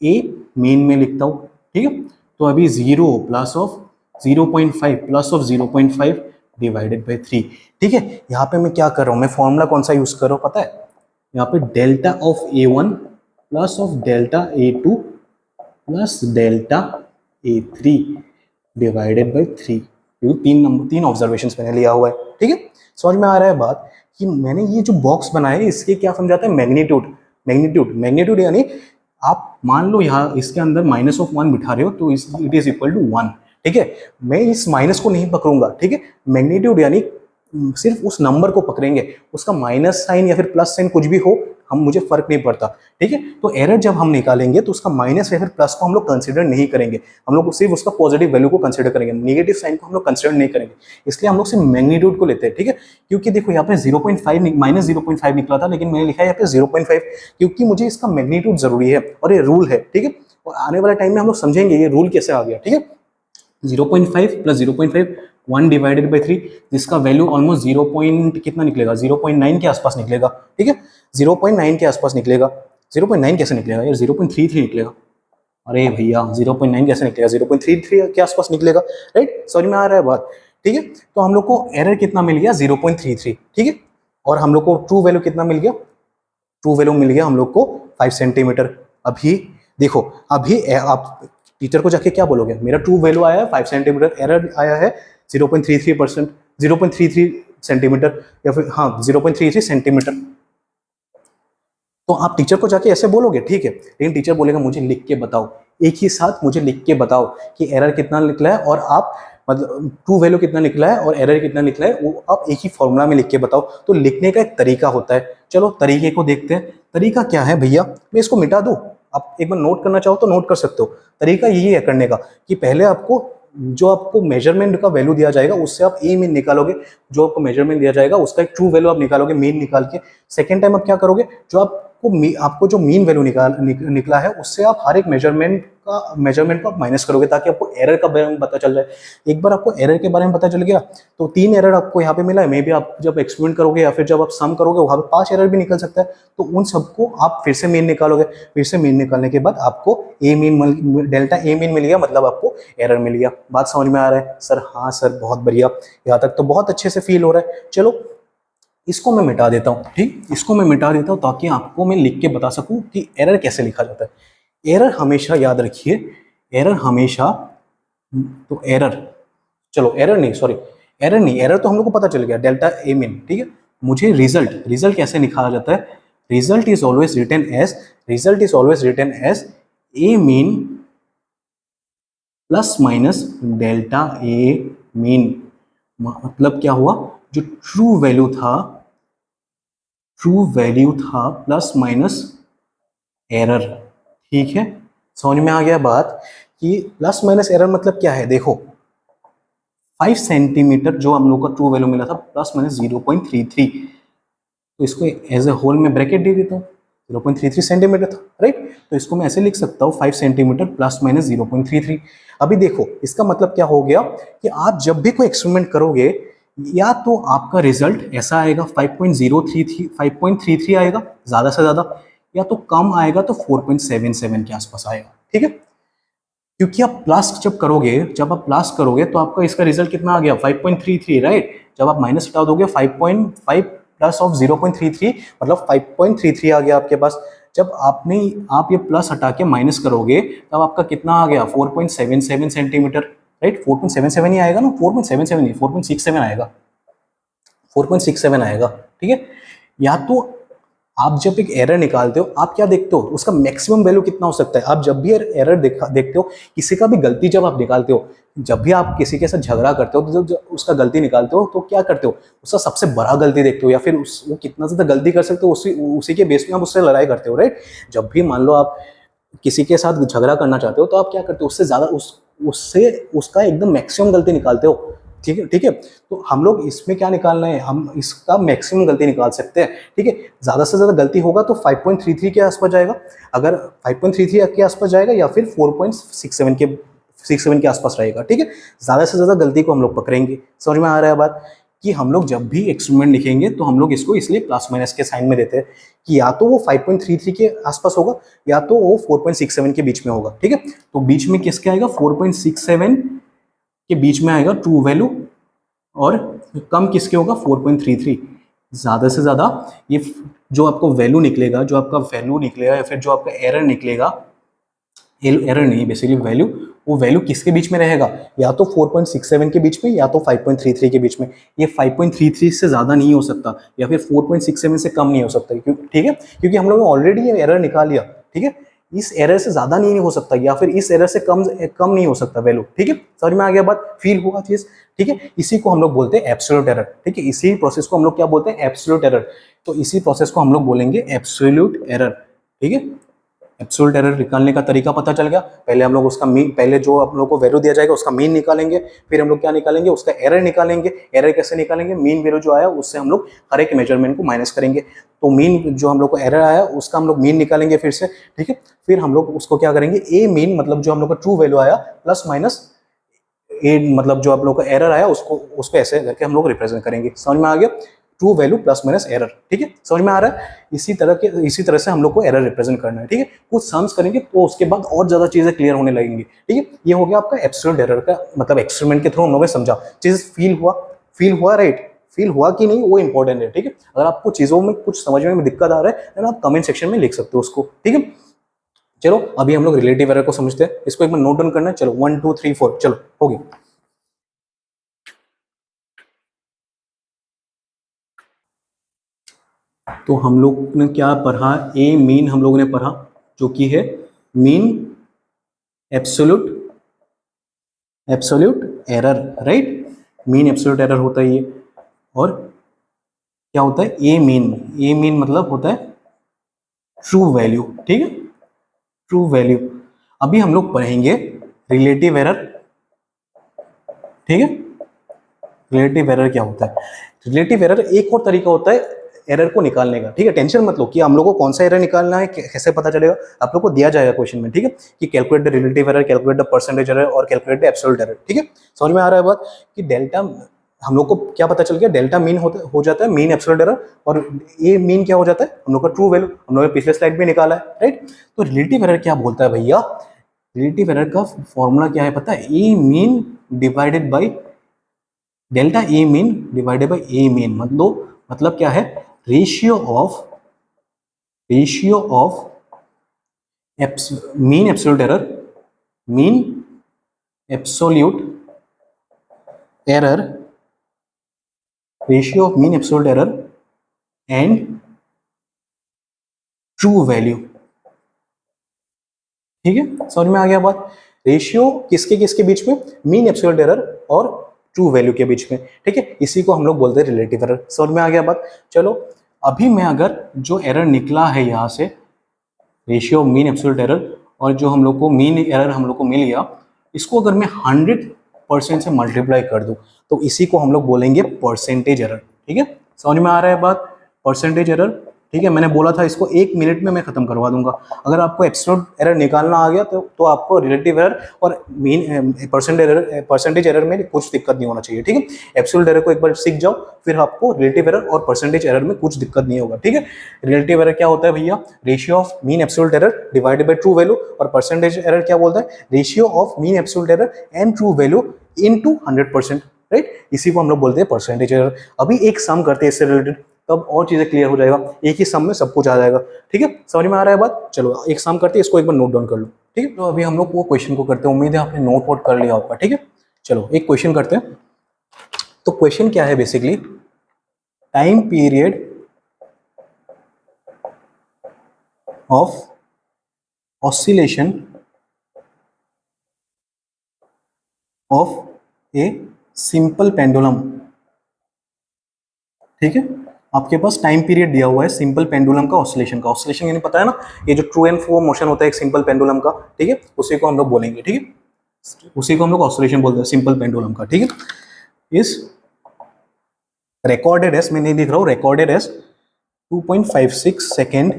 ए मीन में लिखता हूँ। ठीक है, तो अभी 0 plus of 0.5 plus of 0.5 divided by 3। ठीक है, यहाँ पे मैं क्या कर रहा हूँ, मैं फॉर्मूला कौन सा यूज कर रहा हूँ पता है, यहाँ पे delta of a1 plus of delta a2 plus delta a3 divided by 3। तीन ऑब्जर्वेशंस मैंने लिया हुआ है। ठीक है, समझ में आ रहा है बात कि मैंने ये जो बॉक्स बनाया है इसके क्या समझाता है, मैग्नीट्यूड यानी आप मान लो यहाँ इसके अंदर -1 बिठा रहे हो तो इट इज इक्वल टू 1। ठीक है, मैं इस माइनस को नहीं पकड़ूंगा। ठीक है, मैग्नीट्यूड यानी सिर्फ उस नंबर को पकड़ेंगे, उसका माइनस साइन या फिर प्लस साइन कुछ भी हो, हम मुझे फर्क नहीं पड़ता। ठीक है, तो एरर जब हम निकालेंगे तो उसका माइनस या फिर प्लस को हम लोग कंसीडर नहीं करेंगे, हम लोग सिर्फ उसका पॉजिटिव वैल्यू को कंसीडर करेंगे, नेगेटिव साइन को हम लोग कंसीडर नहीं करेंगे। इसलिए हम लोग सिर्फ मैग्नीट्यूड को लेते हैं। ठीक है, क्योंकि देखो यहाँ पे 0.5 -0.5 निकला था, लेकिन मैंने लिखा है यहाँ पे 0.5 क्योंकि मुझे इसका मैग्नीट्यूड जरूरी है और ये रूल है। ठीक है, और आने वाले टाइम में हम लोग समझेंगे ये रूल कैसे आ गया। ठीक है, 0.5 प्लस 0.5 1 डिवाइडेड बाई 3, जिसका वैल्यू ऑलमोस्ट 0 पॉइंट कितना निकलेगा, 0.9 के आसपास निकलेगा। ठीक है, 0.9 के आसपास निकलेगा। 0.9 कैसे निकलेगा यार, 0.33 निकलेगा। अरे भैया 0.9 कैसे निकलेगा, 0.33 के आसपास निकलेगा, राइट। समझ में आ रहा है बात। ठीक है, तो हम लोग को एरर कितना मिल गया 0.33। ठीक है, और हम लोग को ट्रू वैल्यू कितना मिल गया, ट्रू वैल्यू मिल गया हम लोग को 5 सेंटीमीटर। अभी देखो, अभी आप टीचर को जाके क्या बोलोगे, मेरा ट्रू वैल्यू आया है 5 सेंटीमीटर, एरर आया है 0.33%, 0.33 सेंटीमीटर, या फिर हाँ 0.33 सेंटीमीटर। तो आप टीचर को जाके ऐसे बोलोगे, ठीक है। लेकिन टीचर बोलेगा मुझे लिख के बताओ, एक ही साथ मुझे लिख के बताओ कि एरर कितना निकला है और आप मतलब ट्रू वैल्यू कितना निकला है और एरर कितना निकला है, वो आप एक ही फॉर्मूला में लिख के बताओ। तो लिखने का एक तरीका होता है, चलो तरीके को देखते हैं। तरीका क्या है भैया, मैं इसको मिटा दूं, आप एक बार नोट करना चाहो तो नोट कर सकते हो। तरीका यही है करने का कि पहले आपको जो आपको मेजरमेंट का वैल्यू दिया जाएगा उससे आप ए मीन निकालोगे, जो आपको मेजरमेंट दिया जाएगा उसका एक ट्रू वैल्यू आप निकालोगे मीन निकाल के। सेकेंड टाइम आप क्या करोगे, जो आपको जो मीन वैल्यू निकला है उससे आप हर एक मेजरमेंट को आप माइनस करोगे, ताकि आपको एरर का बारे में पता चल जाए। एक बार आपको एरर के बारे में पता चल गया तो 3 एरर आपको यहाँ पे मिला है, मे बी आप जब एक्सपेरिमेंट करोगे या फिर जब आप सम करोगे वहाँ पे 5 एरर भी निकल सकता है। तो उन सबको आप फिर से मीन निकालोगे, फिर से मीन निकालने के बाद आपको ए मीन डेल्टा ए मीन मिल गया, मतलब आपको एरर मिल गया। बात समझ में आ रहा है सर? हाँ सर, बहुत बढ़िया, यहाँ तक तो बहुत अच्छे से फील हो रहा है। चलो इसको मैं मिटा देता हूँ, ठीक, इसको मैं मिटा देता हूँ ताकि आपको मैं लिख के बता सकूँ कि एरर कैसे लिखा जाता है। एरर हमेशा याद रखिए, एरर हमेशा, तो एरर, चलो एरर नहीं, सॉरी एरर नहीं, एरर तो हम लोग को पता चल गया डेल्टा ए मीन, ठीक है। मुझे रिजल्ट कैसे लिखा जाता है, result is always written as A mean plus minus delta A mean. मतलब क्या हुआ, जो ट्रू वैल्यू था प्लस माइनस एरर, ठीक है। समझ में आ गया बात कि प्लस माइनस एरर मतलब क्या है। देखो 5 सेंटीमीटर जो हम लोग का ट्रू वैल्यू मिला था प्लस माइनस 0.33, तो इसको एज ए होल में ब्रैकेट दे देता हूँ, 0.33 सेंटीमीटर था, राइट। तो इसको मैं ऐसे लिख सकता हूँ 5 सेंटीमीटर प्लस माइनस 0.33। अभी देखो इसका मतलब क्या हो गया कि आप जब भी कोई एक्सपेरिमेंट करोगे या तो आपका रिजल्ट ऐसा आएगा 5.33 आएगा ज्यादा से ज्यादा, या तो कम आएगा तो 4.77 के आसपास आएगा, ठीक है। क्योंकि आप प्लस जब आप प्लस करोगे तो आपका इसका रिजल्ट कितना आ गया 5.33, राइट। जब आप माइनस हटा दोगे 5.5 प्लस ऑफ 0.33 मतलब 5.33 आ गया आपके पास। जब आप ये प्लस हटा के माइनस करोगे तब आपका कितना आ गया 4.77 सेंटीमीटर, राइट। 4.77 ही आएगा ना, 4.77 नहीं 4.67 आएगा, 4.67 आएगा, ठीक है। या तो आप जब एक एरर निकालते हो आप क्या देखते हो, उसका मैक्सिमम वैल्यू कितना हो सकता है। आप जब भी एरर देखते हो, किसी का भी गलती जब आप निकालते हो, जब भी आप किसी के साथ झगड़ा करते हो तो उसका गलती निकालते हो तो क्या करते हो, उसका सबसे बड़ा गलती देखते हो या फिर वो कितना ज्यादा गलती कर सकते हो उसी के बेस में आप उससे लड़ाई करते हो, राइट। जब भी मान लो आप किसी के साथ झगड़ा करना चाहते हो तो आप क्या करते हो, उससे ज्यादा उससे उसका एकदम मैक्सिमम गलती निकालते हो, ठीक है, ठीक है। तो हम लोग इसमें क्या निकालना है, हम इसका मैक्सिमम गलती निकाल सकते हैं, ठीक है। ज्यादा से ज्यादा गलती होगा तो 5.33 के आसपास जाएगा, अगर 5.33 के आसपास जाएगा या फिर 4.67 के आसपास रहेगा, ठीक है। ज्यादा से ज्यादा गलती को हम लोग पकड़ेंगे। समझ में आ रहा है बात कि हम लोग जब भी एक्सपेरिमेंट लिखेंगे तो हम लोग इसको इसलिए प्लस माइनस के साइन में देते हैं कि या तो वो 5.33 के आसपास होगा या तो वो 4.67 के बीच में होगा, ठीक है। तो बीच में किसके आएगा, 4.67 के बीच में आएगा ट्रू वैल्यू, और कम किसके होगा 4.33। ज्यादा से ज्यादा ये जो आपको वैल्यू निकलेगा, या फिर जो आपका एरर निकलेगा, एरर नहीं बेसिकली वैल्यू, वो वैल्यू किसके बीच में रहेगा, या तो 4.67 के बीच में या तो 5.33 के बीच में। ये 5.33 से ज्यादा नहीं हो सकता या फिर 4.67 से कम नहीं हो सकता, ठीक है, क्योंकि हम लोगों ने ऑलरेडी ये एरर निकाल लिया, ठीक है। इस एरर से ज्यादा नहीं हो सकता या फिर इस एरर से कम नहीं हो सकता वैल्यू, ठीक है। समझ में आ गया बात, फील हुआ चीज, ठीक है। इसी को हम लोग बोलते हैं एब्सोल्यूट एरर, ठीक है। इसी प्रोसेस को हम लोग क्या बोलते हैं, एब्सोल्यूट एरर। तो इसी प्रोसेस को हम लोग बोलेंगे एब्सोल्यूट एरर, ठीक है। एब्सोल्यूट एरर निकालने का तरीका पता चल गया। पहले हम लोग उसका मीन, पहले जो आप लोगों को वैल्यू दिया जाएगा उसका मीन निकालेंगे, फिर हम लोग क्या निकालेंगे, उसका एरर निकालेंगे। एरर कैसे निकालेंगे, मीन वैल्यू जो आया उससे हम लोग हर एक मेजरमेंट को माइनस करेंगे। तो मीन जो हम लोग को एरर आया उसका हम लोग मीन निकालेंगे फिर से, ठीक है। फिर हम लोग उसको क्या करेंगे, ए मीन मतलब जो हम लोग का ट्रू वैल्यू आया प्लस माइनस ए मतलब जो आप लोग का एरर आया उसको ऐसे करके हम लोग रिप्रेजेंट करेंगे। समझ में आ गया, true value plus minus error, ठीक है। समझ में आ रहा है, इसी तरह से हम लोग को एरर रिप्रेजेंट करना है, ठीक है। कुछ सम्स करेंगे तो उसके बाद और ज्यादा चीजें क्लियर होने लगेंगी, ठीक है। ये हो गया आपका एब्सोल्यूट एरर का मतलब एक्सपेरिमेंट के थ्रू हम लोगों ने समझा, चीज फील हुआ, राइट। फील हुआ कि नहीं वो इंपॉर्टेंट है, ठीक है। अगर आपको चीज़ों में कुछ समझने में दिक्कत आ रहा है तो आप कमेंट सेक्शन में लिख सकते हो उसको, ठीक है। चलो अभी हम लोग रिलेटिव एरर को समझते हैं, इसको एक बार नोट डाउन करना है। चलो 1 2 3 4, चलो हो गई। तो हम लोग ने क्या पढ़ा, ए मीन हम लोगों ने पढ़ा, जो कि है mean absolute error, right. Mean absolute error होता है ये। और क्या होता है ए मीन मतलब होता है ट्रू वैल्यू, ठीक है, ट्रू वैल्यू। अभी हम लोग पढ़ेंगे रिलेटिव एरर, ठीक है। रिलेटिव एरर क्या होता है? रिलेटिव एरर एक और तरीका होता है एरर को निकालने का, ठीक है। टेंशन मत लो कि हम लोग को कौन सा एरर निकालना है, कैसे पता चलेगा, आप लोग को दिया जाएगा क्वेश्चन में, ठीक है, कि calculate the relative error, calculate the percentage error और कैलकुलेट द एब्सोल्यूट एरर, ठीक है। समझ में आ रहा है बात कि डेल्टा, हम लोग को क्या पता चल गया, डेल्टा मीन हो जाता है मीन एब्सोल्यूट एरर, और ये मीन क्या हो जाता है हम लोग का ट्रू वैल्यू, हम लोग ने पिछले स्लाइड में निकाला है, राइट। तो रिलेटिव एरर क्या बोलता है भैया, रिलेटिव एरर का फॉर्मूला क्या है पता है, a mean divided by delta A mean divided by a mean, मतलब क्या है, ratio of mean absolute error, mean absolute error, ratio of mean absolute error and true value, ठीक है। समझ में आ गया बात, रेशियो किसके किसके बीच में, मीन एब्सोल्यूट एरर और ट्रू वैल्यू के बीच में, ठीक है। इसी को हम लोग बोलते हैं रिलेटिव एरर। समझ में आ गया बात। चलो अभी मैं अगर जो एरर निकला है यहाँ से, रेशियो मीन एब्सोल्यूट एरर और जो हम लोग को मीन एरर हम लोग को मिल गया, इसको अगर मैं 100% से मल्टीप्लाई कर दूं तो इसी को हम लोग बोलेंगे परसेंटेज एरर, ठीक है। समझ में आ रहा है बात, परसेंटेज एरर, ठीक है। मैंने बोला था इसको 1 मिनट में मैं खत्म करवा दूंगा। अगर आपको एब्सोल्यूट एरर निकालना आ गया तो आपको रिलेटिव एरर और मीन परसेंटेज एरर में कुछ दिक्कत नहीं होना चाहिए, ठीक है। एब्सोल्यूट एरर को एक बार सीख जाओ, फिर आपको रिलेटिव एरर और परसेंटेज एरर में कुछ दिक्कत नहीं होगा, ठीक है। रिलेटिव एरर क्या होता है भैया, ratio of mean absolute error divided by true value, और परसेंटेज एरर क्या बोलता है, ratio of mean absolute error and true value into 100%, right. इसी को हम लोग बोलते हैं परसेंटेज एरर। अभी एक सम करते हैं इससे रिलेटेड, तब और चीजें क्लियर हो जाएगा, एक ही सम में सब कुछ आ जाएगा, ठीक है। समझ में आ रहा है बात। चलो एक सम करते हैं, इसको एक बार नोट डाउन कर लो, ठीक है। तो अभी हम लोग वो क्वेश्चन को करते हैं, उम्मीद है आपने नोट वोट कर लिया होगा, ठीक है। चलो एक क्वेश्चन करते हैं। तो क्वेश्चन क्या है basically, time period of oscillation of a simple pendulum, ठीक है। आपके पास टाइम पीरियड दिया हुआ है सिंपल पेंडुलम का ऑसिलेशन का, ऑसिलेशन यानी पता है ना, ये जो ट्रू एंड फ्रो मोशन होता है एक सिंपल पेंडुलम का, ठीक है, उसी को हम लोग बोलेंगे, ठीक है, उसी को हम लोग ऑसिलेशन बोलते हैं सिंपल पेंडुलम का, ठीक है। इस रिकॉर्डेड एस, मैं नहीं लिख रहा हूँ, रिकॉर्डेड एस 2.56 सेकेंड,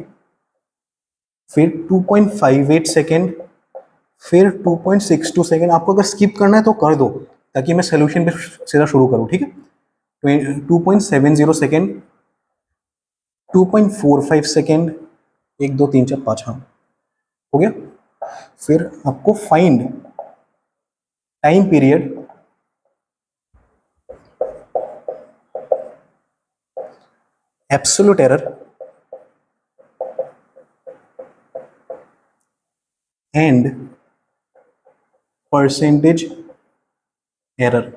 फिर 2.58 सेकेंड, फिर 2.62 सेकेंड। आपको अगर स्किप करना है तो कर दो, ताकि मैं सोल्यूशन पे सीधा शुरू करूँ, ठीक है। 2.70 सेकेंड, 2.45 सेकेंड, 1 2 3 4 5, हाँ हो गया। फिर आपको find time period absolute error and percentage error,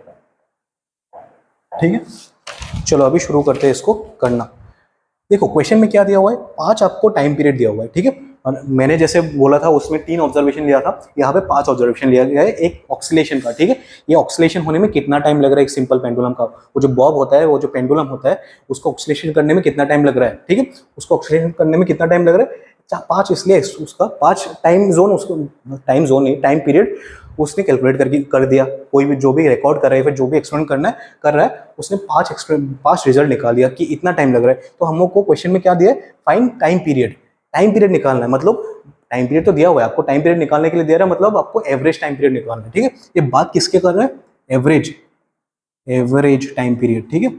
ठीक है। चलो अभी शुरू करते हैं इसको करना। देखो क्वेश्चन में क्या दिया हुआ है, 5 आपको टाइम पीरियड दिया हुआ है, ठीक है। और मैंने जैसे बोला था उसमें 3 ऑब्जर्वेशन लिया था, यहाँ पे 5 ऑब्जर्वेशन लिया गया है एक ऑक्सीलेशन का, ठीक है। ये ऑक्सीलेशन होने में कितना टाइम लग रहा है एक सिंपल पेंडुलम का, वो जो बॉब होता है, वो जो पेंडुलम होता है, उसको ऑक्सीलेशन करने में कितना टाइम लग रहा है, ठीक है, उसको ऑक्सीलेशन करने में कितना टाइम लग रहा है 5, इसलिए उसका 5 टाइम जोन, उसको टाइम जोन नहीं टाइम पीरियड उसने कैलकुलेट कर दिया। कोई भी जो भी रिकॉर्ड कर रहा है, फिर जो भी एक्सपेरिमेंट कर रहा है, उसने 5 रिजल्ट निकाल दिया कि इतना टाइम लग रहा है। तो हम लोग को क्वेश्चन में क्या दिया है, फाइंड टाइम पीरियड निकालना है, मतलब टाइम पीरियड तो दिया हुआ है आपको, टाइम पीरियड निकालने के लिए दे रहा है, मतलब आपको एवरेज टाइम पीरियड निकालना है, ठीक है। ये बात किसके कर रहा है, एवरेज टाइम पीरियड, ठीक है।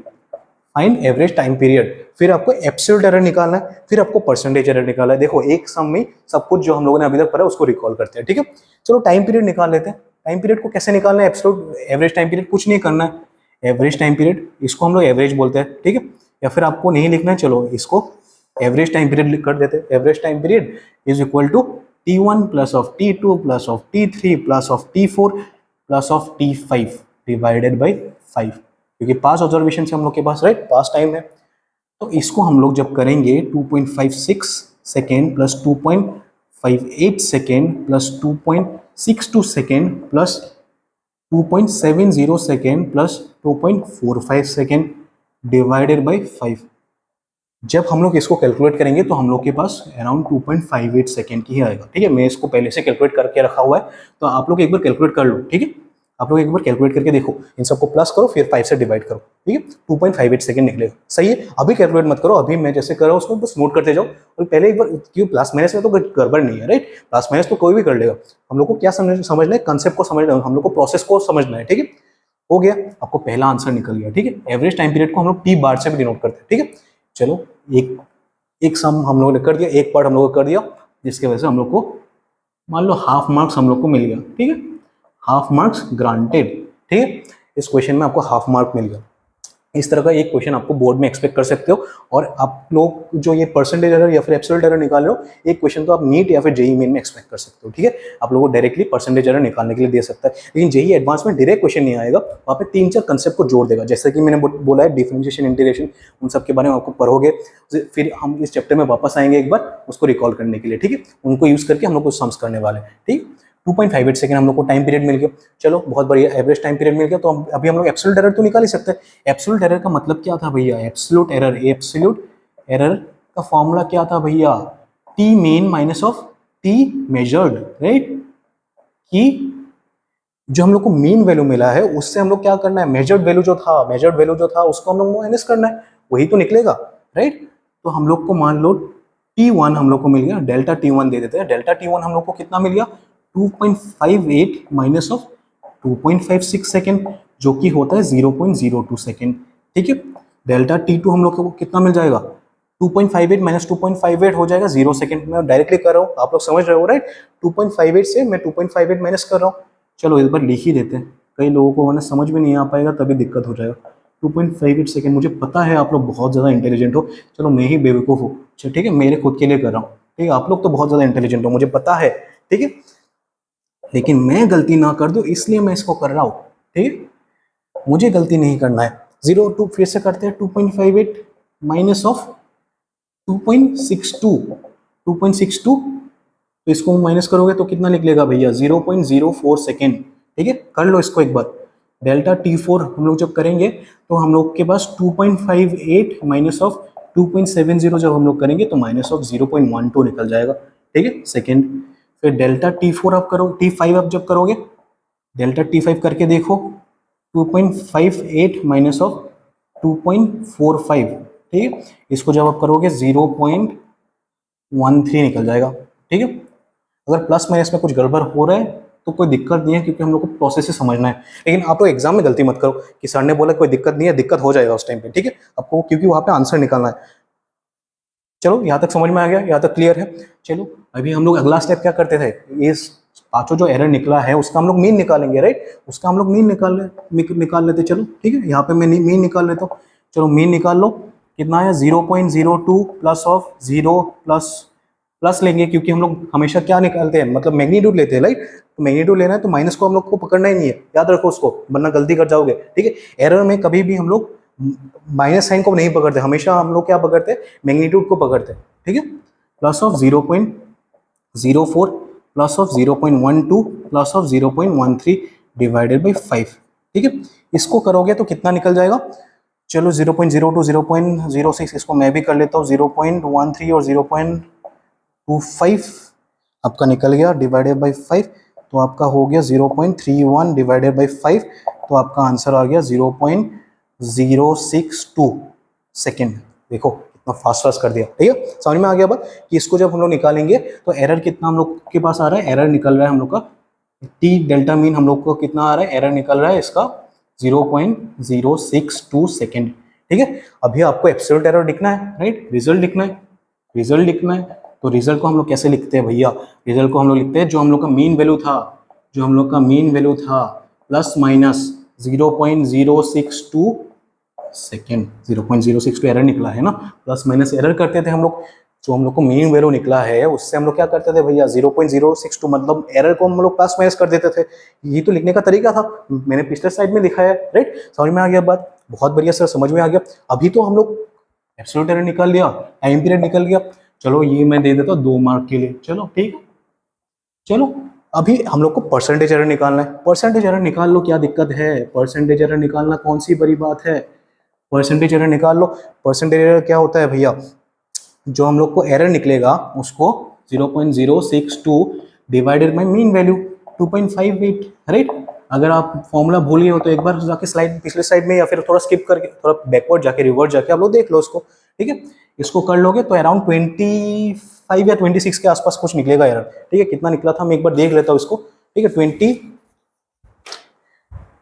फाइंड एवरेज टाइम पीरियड, फिर आपको एब्सोल्यूट एरर निकालना है, फिर आपको परसेंटेज एरर निकालना है। देखो एक सम में सब कुछ जो हम लोगों ने अभी तक पढ़ा उसको रिकॉल करते हैं, ठीक है। चलो टाइम पीरियड निकाल लेते हैं। टाइम पीरियड को कैसे निकालना है, एब्सोल्यूट एवरेज टाइम पीरियड कुछ नहीं करना है, एवरेज टाइम पीरियड, इसको हम लोग एवरेज बोलते हैं, ठीक है। या फिर आपको नहीं लिखना है, चलो इसको एवरेज टाइम पीरियड कर देते हैं। Average time period is equal to T1 plus of T2 plus of T3 plus of T4 plus of T5 divided by 5, क्योंकि पास ऑब्जर्वेशन से हम लोग के पास राइट पास टाइम है। तो इसको हम लोग जब करेंगे 2.56 second plus 2.58 second plus 2.62 second plus 2.70 second plus 2.45 second divided by 5, जब हम लोग इसको कैलकुलेट करेंगे तो हम लोग के पास अराउंड 2.58 सेकेंड की ही आएगा, ठीक है। मैं इसको पहले से कैलकुलेट करके रखा हुआ है, तो आप लोग एक बार कैलकुलेट कर लो, ठीक है। आप लोग एक बार कैलकुलेट करके देखो, इन सबको प्लस करो फिर 5 से डिवाइड करो, ठीक है। 2.58 सेकेंड निकलेगा, सही है। अभी कैलकुलेट मत करो, अभी मैं जैसे कर रहा हूँ उसको बस नोट करते जाओ, और पहले एक बार, क्यों प्लस माइनस में तो गड़बड़ नहीं है, राइट। प्लस माइनस तो कोई भी कर लेगा, हम लोग को क्या समझना है, कंसेप्ट को समझना है, हम लोग को प्रोसेस को समझना है, ठीक है। हो गया, आपको पहला आंसर निकल गया, ठीक है। एवरेज टाइम पीरियड को हम लोग T बार से भी डिनोट करते हैं, ठीक है। चलो एक सम हम लोगों ने कर दिया, एक पार्ट हम लोग को कर दिया, जिसकी वजह से हम लोग को मान लो हाफ मार्क्स हम लोग को मिल गया, ठीक है। हाफ मार्क्स ग्रांटेड, ठीक है। इस क्वेश्चन में आपको हाफ मार्क मिल गया। इस तरह का एक क्वेश्चन आपको बोर्ड में एक्सपेक्ट कर सकते हो। और आप लोग जो ये परसेंटेज एरर या फिर एब्सोल्यूट एरर निकाल रहे हो, एक क्वेश्चन तो आप नीट या फिर जेईई मेन में एक्सपेक्ट कर सकते हो, ठीक है। आप लोगों को डायरेक्टली परसेंटेज एरर निकालने के लिए दे सकता है, लेकिन जेईई एडवांस में डायरेक्ट क्वेश्चन नहीं आएगा, वहाँ पे 3-4 कंसेप्ट को जोड़ देगा, जैसे कि मैंने बोला है डिफरेंशिएशन, इंटीग्रेशन, उन सब के बारे में आपको पढ़ोगे। फिर हम इस चैप्टर में वापस आएंगे एक बार उसको रिकॉल करने के लिए, ठीक है। उनको यूज करके हम लोग को सम्स करने वाले हैं, ठीक है। 2.58 सेकेंड हम लोग को टाइम पीरियड मिल गया, चलो बहुत बढ़िया, एवरेज टाइम पीरियड मिल गया। तो अभी हम लोग एब्सोल्यूट एरर तो निकाल ही सकते हैं। एब्सोल्यूट एरर का मतलब क्या था भैया, एब्सोल्यूट एरर का फॉर्मूला क्या था भैया, T main minus of T measured, right. कि जो हम लोग को मीन वैल्यू मिला है उससे हम लोग क्या करना है, मेजर्ड वैल्यू जो था उसको हम लोग माइनस करना है, वही तो निकलेगा, राइट। तो हम लोग को मान लो T1 हम लोग को मिल गया, डेल्टा T1 दे देते हैं। डेल्टा T1 हम लोग को कितना मिल गया, 2.58 माइनस ऑफ 2.56 सेकेंड, जो कि होता है 0.02 सेकेंड, ठीक है। डेल्टा T2 हम लोग को कितना मिल जाएगा, 2.58 माइनस 2.58 हो जाएगा 0 सेकेंड। मैं डायरेक्टली कर रहा हूँ, आप लोग समझ रहे हो, राइट। 2.58 से मैं 2.58 माइनस कर रहा हूँ। चलो इस बार लिख ही देते हैं, कई लोगों को वरना समझ में नहीं आ पाएगा, तभी दिक्कत हो जाएगा। 2.58 सेकेंड, मुझे पता है आप लोग बहुत ज़्यादा इंटेलिजेंट हो, चलो मैं ही बेवकूफ़ हूँ, ठीक है, मेरे खुद के लिए कर रहा हूँ, ठीक है। आप लोग तो बहुत ज़्यादा इंटेलिजेंट हो, मुझे पता है, ठीक है, लेकिन मैं गलती ना कर दूं इसलिए मैं इसको कर रहा हूं, ठीक है। मुझे गलती नहीं करना है। 0 फिर से करते हैं, 2.58 माइनस ऑफ 2.62, तो इसको माइनस करोगे तो कितना निकलेगा भैया, 0.04 सेकेंड, ठीक है। कर लो इसको एक बार। डेल्टा T4 हम लोग जब करेंगे तो हम लोग के पास 2.58 माइनस ऑफ 2.70 जब हम लोग करेंगे तो माइनस ऑफ 0.12 निकल जाएगा, ठीक है, सेकेंड। फिर डेल्टा T4 आप करो, T5 आप जब करोगे, डेल्टा T5 करके देखो, 2.58 माइनस ऑफ 2.45, ठीक है। इसको जब आप करोगे 0.13 निकल जाएगा, ठीक है। अगर प्लस माइनस में कुछ गड़बड़ हो रहा है तो कोई दिक्कत नहीं है, क्योंकि हम लोग को प्रोसेस से समझना है। लेकिन आप लोग एग्जाम में गलती मत करो कि सर ने बोला कोई दिक्कत नहीं है, दिक्कत हो जाएगा उस टाइम पे, ठीक है आपको, क्योंकि वहां पे आंसर निकालना है। चलो यहाँ तक समझ में आ गया, यहाँ तक क्लियर है। चलो अभी हम लोग अगला स्टेप क्या करते थे, ये पांचों जो एरर निकला है उसका हम लोग मीन निकालेंगे, राइट। उसका हम लोग मीन निकाल लेते, चलो ठीक है। यहाँ पे मैं मीन निकाल लेता हूँ, चलो मीन निकाल लो। कितना है, 0.02 प्लस ऑफ 0 प्लस लेंगे, क्योंकि हम लोग हमेशा क्या निकालते हैं, मतलब मैग्नीट्यूड लेते हैं, राइट। तो मैग्नीट्यूड लेना है तो माइनस को हम लोग को पकड़ना ही नहीं है, याद रखो उसको, वरना गलती कर जाओगे, ठीक है। एरर में कभी भी हम लोग माइनस साइन को नहीं पकड़ते, हमेशा हम लोग क्या पकड़ते हैं, मैग्नीट्यूड को पकड़ते हैं, ठीक है। Plus of 0.04 plus of 0.12 plus of 0.13 divided by 5, ठीक है। इसको करोगे तो कितना निकल जाएगा, चलो 0.02 0.06, इसको मैं भी कर लेता हूँ, 0.13 और 0.25 आपका निकल गया डिवाइडेड बाई 5, तो आपका हो गया 0.31 डिवाइडेड बाई 5, तो आपका आंसर आ गया 0.062 सेकेंड। देखो कितना फास्ट कर दिया, ठीक है। समझ में आ गया बात कि इसको जब हम लोग निकालेंगे तो एरर कितना हम लोग के पास आ रहा है, एरर निकल रहा है हम लोग का टी डेल्टा मीन हम लोग को कितना आ रहा है, एरर निकल रहा है इसका 0.062 सेकेंड, ठीक है। अभी आपको एब्सोल्यूट एरर लिखना है, राइट, रिजल्ट लिखना है, रिजल्ट लिखना है। तो रिजल्ट को हम लोग कैसे लिखते हैं भैया, रिजल्ट को हम लोग लिखते हैं जो हम लोग का मीन वैल्यू था, प्लस माइनस 0.062 सेकेंड, 0.062 एरर निकला है ना। प्लस माइनस एरर करते थे हम लोग, जो हम लोग को मीन वैल्यू निकला है उससे हम लोग क्या करते थे भैया, 0.062 मतलब एरर को हम लोग प्लस माइनस कर देते थे। ये तो लिखने का तरीका था, मैंने पिछले स्लाइड में लिखा है, राइट। समझ में आ गया बात, बहुत बढ़िया सर, समझ में आ गया। अभी तो हम लोग एब्सोल्यूट एरर निकाल लिया, टाइम पीरियड निकल गया। चलो ये मैं दे देता हूँ 2 मार्क के लिए, चलो ठीक है। चलो अभी हम लोग को परसेंटेज एरर निकालना है। परसेंटेज एरर निकाल लो, क्या दिक्कत है, परसेंटेज एरर निकालना कौन सी बड़ी बात है, परसेंटेज एरर निकाल लो। परसेंटेज एरर क्या होता है भैया, जो हम लोग को एरर निकलेगा उसको 0.062 divided by mean value 2.58, right. अगर आप फॉर्मूला भूल गए हो तो एक बार जाके स्लाइड, पिछले स्लाइड में या फिर थोड़ा स्किप करके, थोड़ा बैकवर्ड जाके, रिवर्स जाके आप लोग देख लो उसको, ठीक है। इसको कर लोगे तो अराउंड 25 या 26 के आसपास कुछ निकलेगा एरर, ठीक है। कितना निकला था मैं एक बार देख लेता हूँ इसको, ठीक है।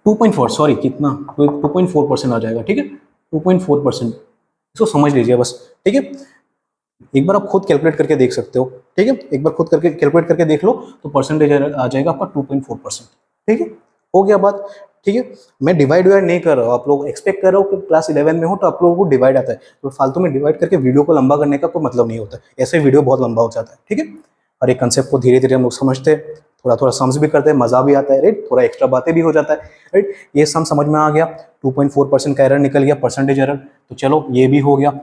2.4, सॉरी कितना, 2.4% आ जाएगा, ठीक है। 2.4%, इसको समझ लीजिए बस, ठीक है। एक बार आप खुद कैलकुलेट करके देख सकते हो, ठीक है। एक बार खुद करके कैलकुलेट करके देख लो तो परसेंटेज आ जाएगा आपका 2.4%, ठीक है। हो गया बात, ठीक है। मैं डिवाइड नहीं कर रहा हूँ, आप लोग एक्सपेक्ट कर रहे हो कि क्लास 11 में हो तो आप लोगों को डिवाइड आता है, तो फालतू में डिवाइड करके वीडियो को लंबा करने का कोई मतलब नहीं होता, ऐसे वीडियो बहुत लंबा हो जाता है, ठीक है। और एक कंसेप्ट को धीरे धीरे हम लोग समझते हैं, थोड़ा थोड़ा समझ भी करते हैं, मजा भी आता है, राइट। थोड़ा एक्स्ट्रा बातें भी हो जाता है, राइट। ये सम समझ में आ गया, 2.4% का एरर निकल गया, परसेंटेज एरर। तो चलो ये भी हो गया,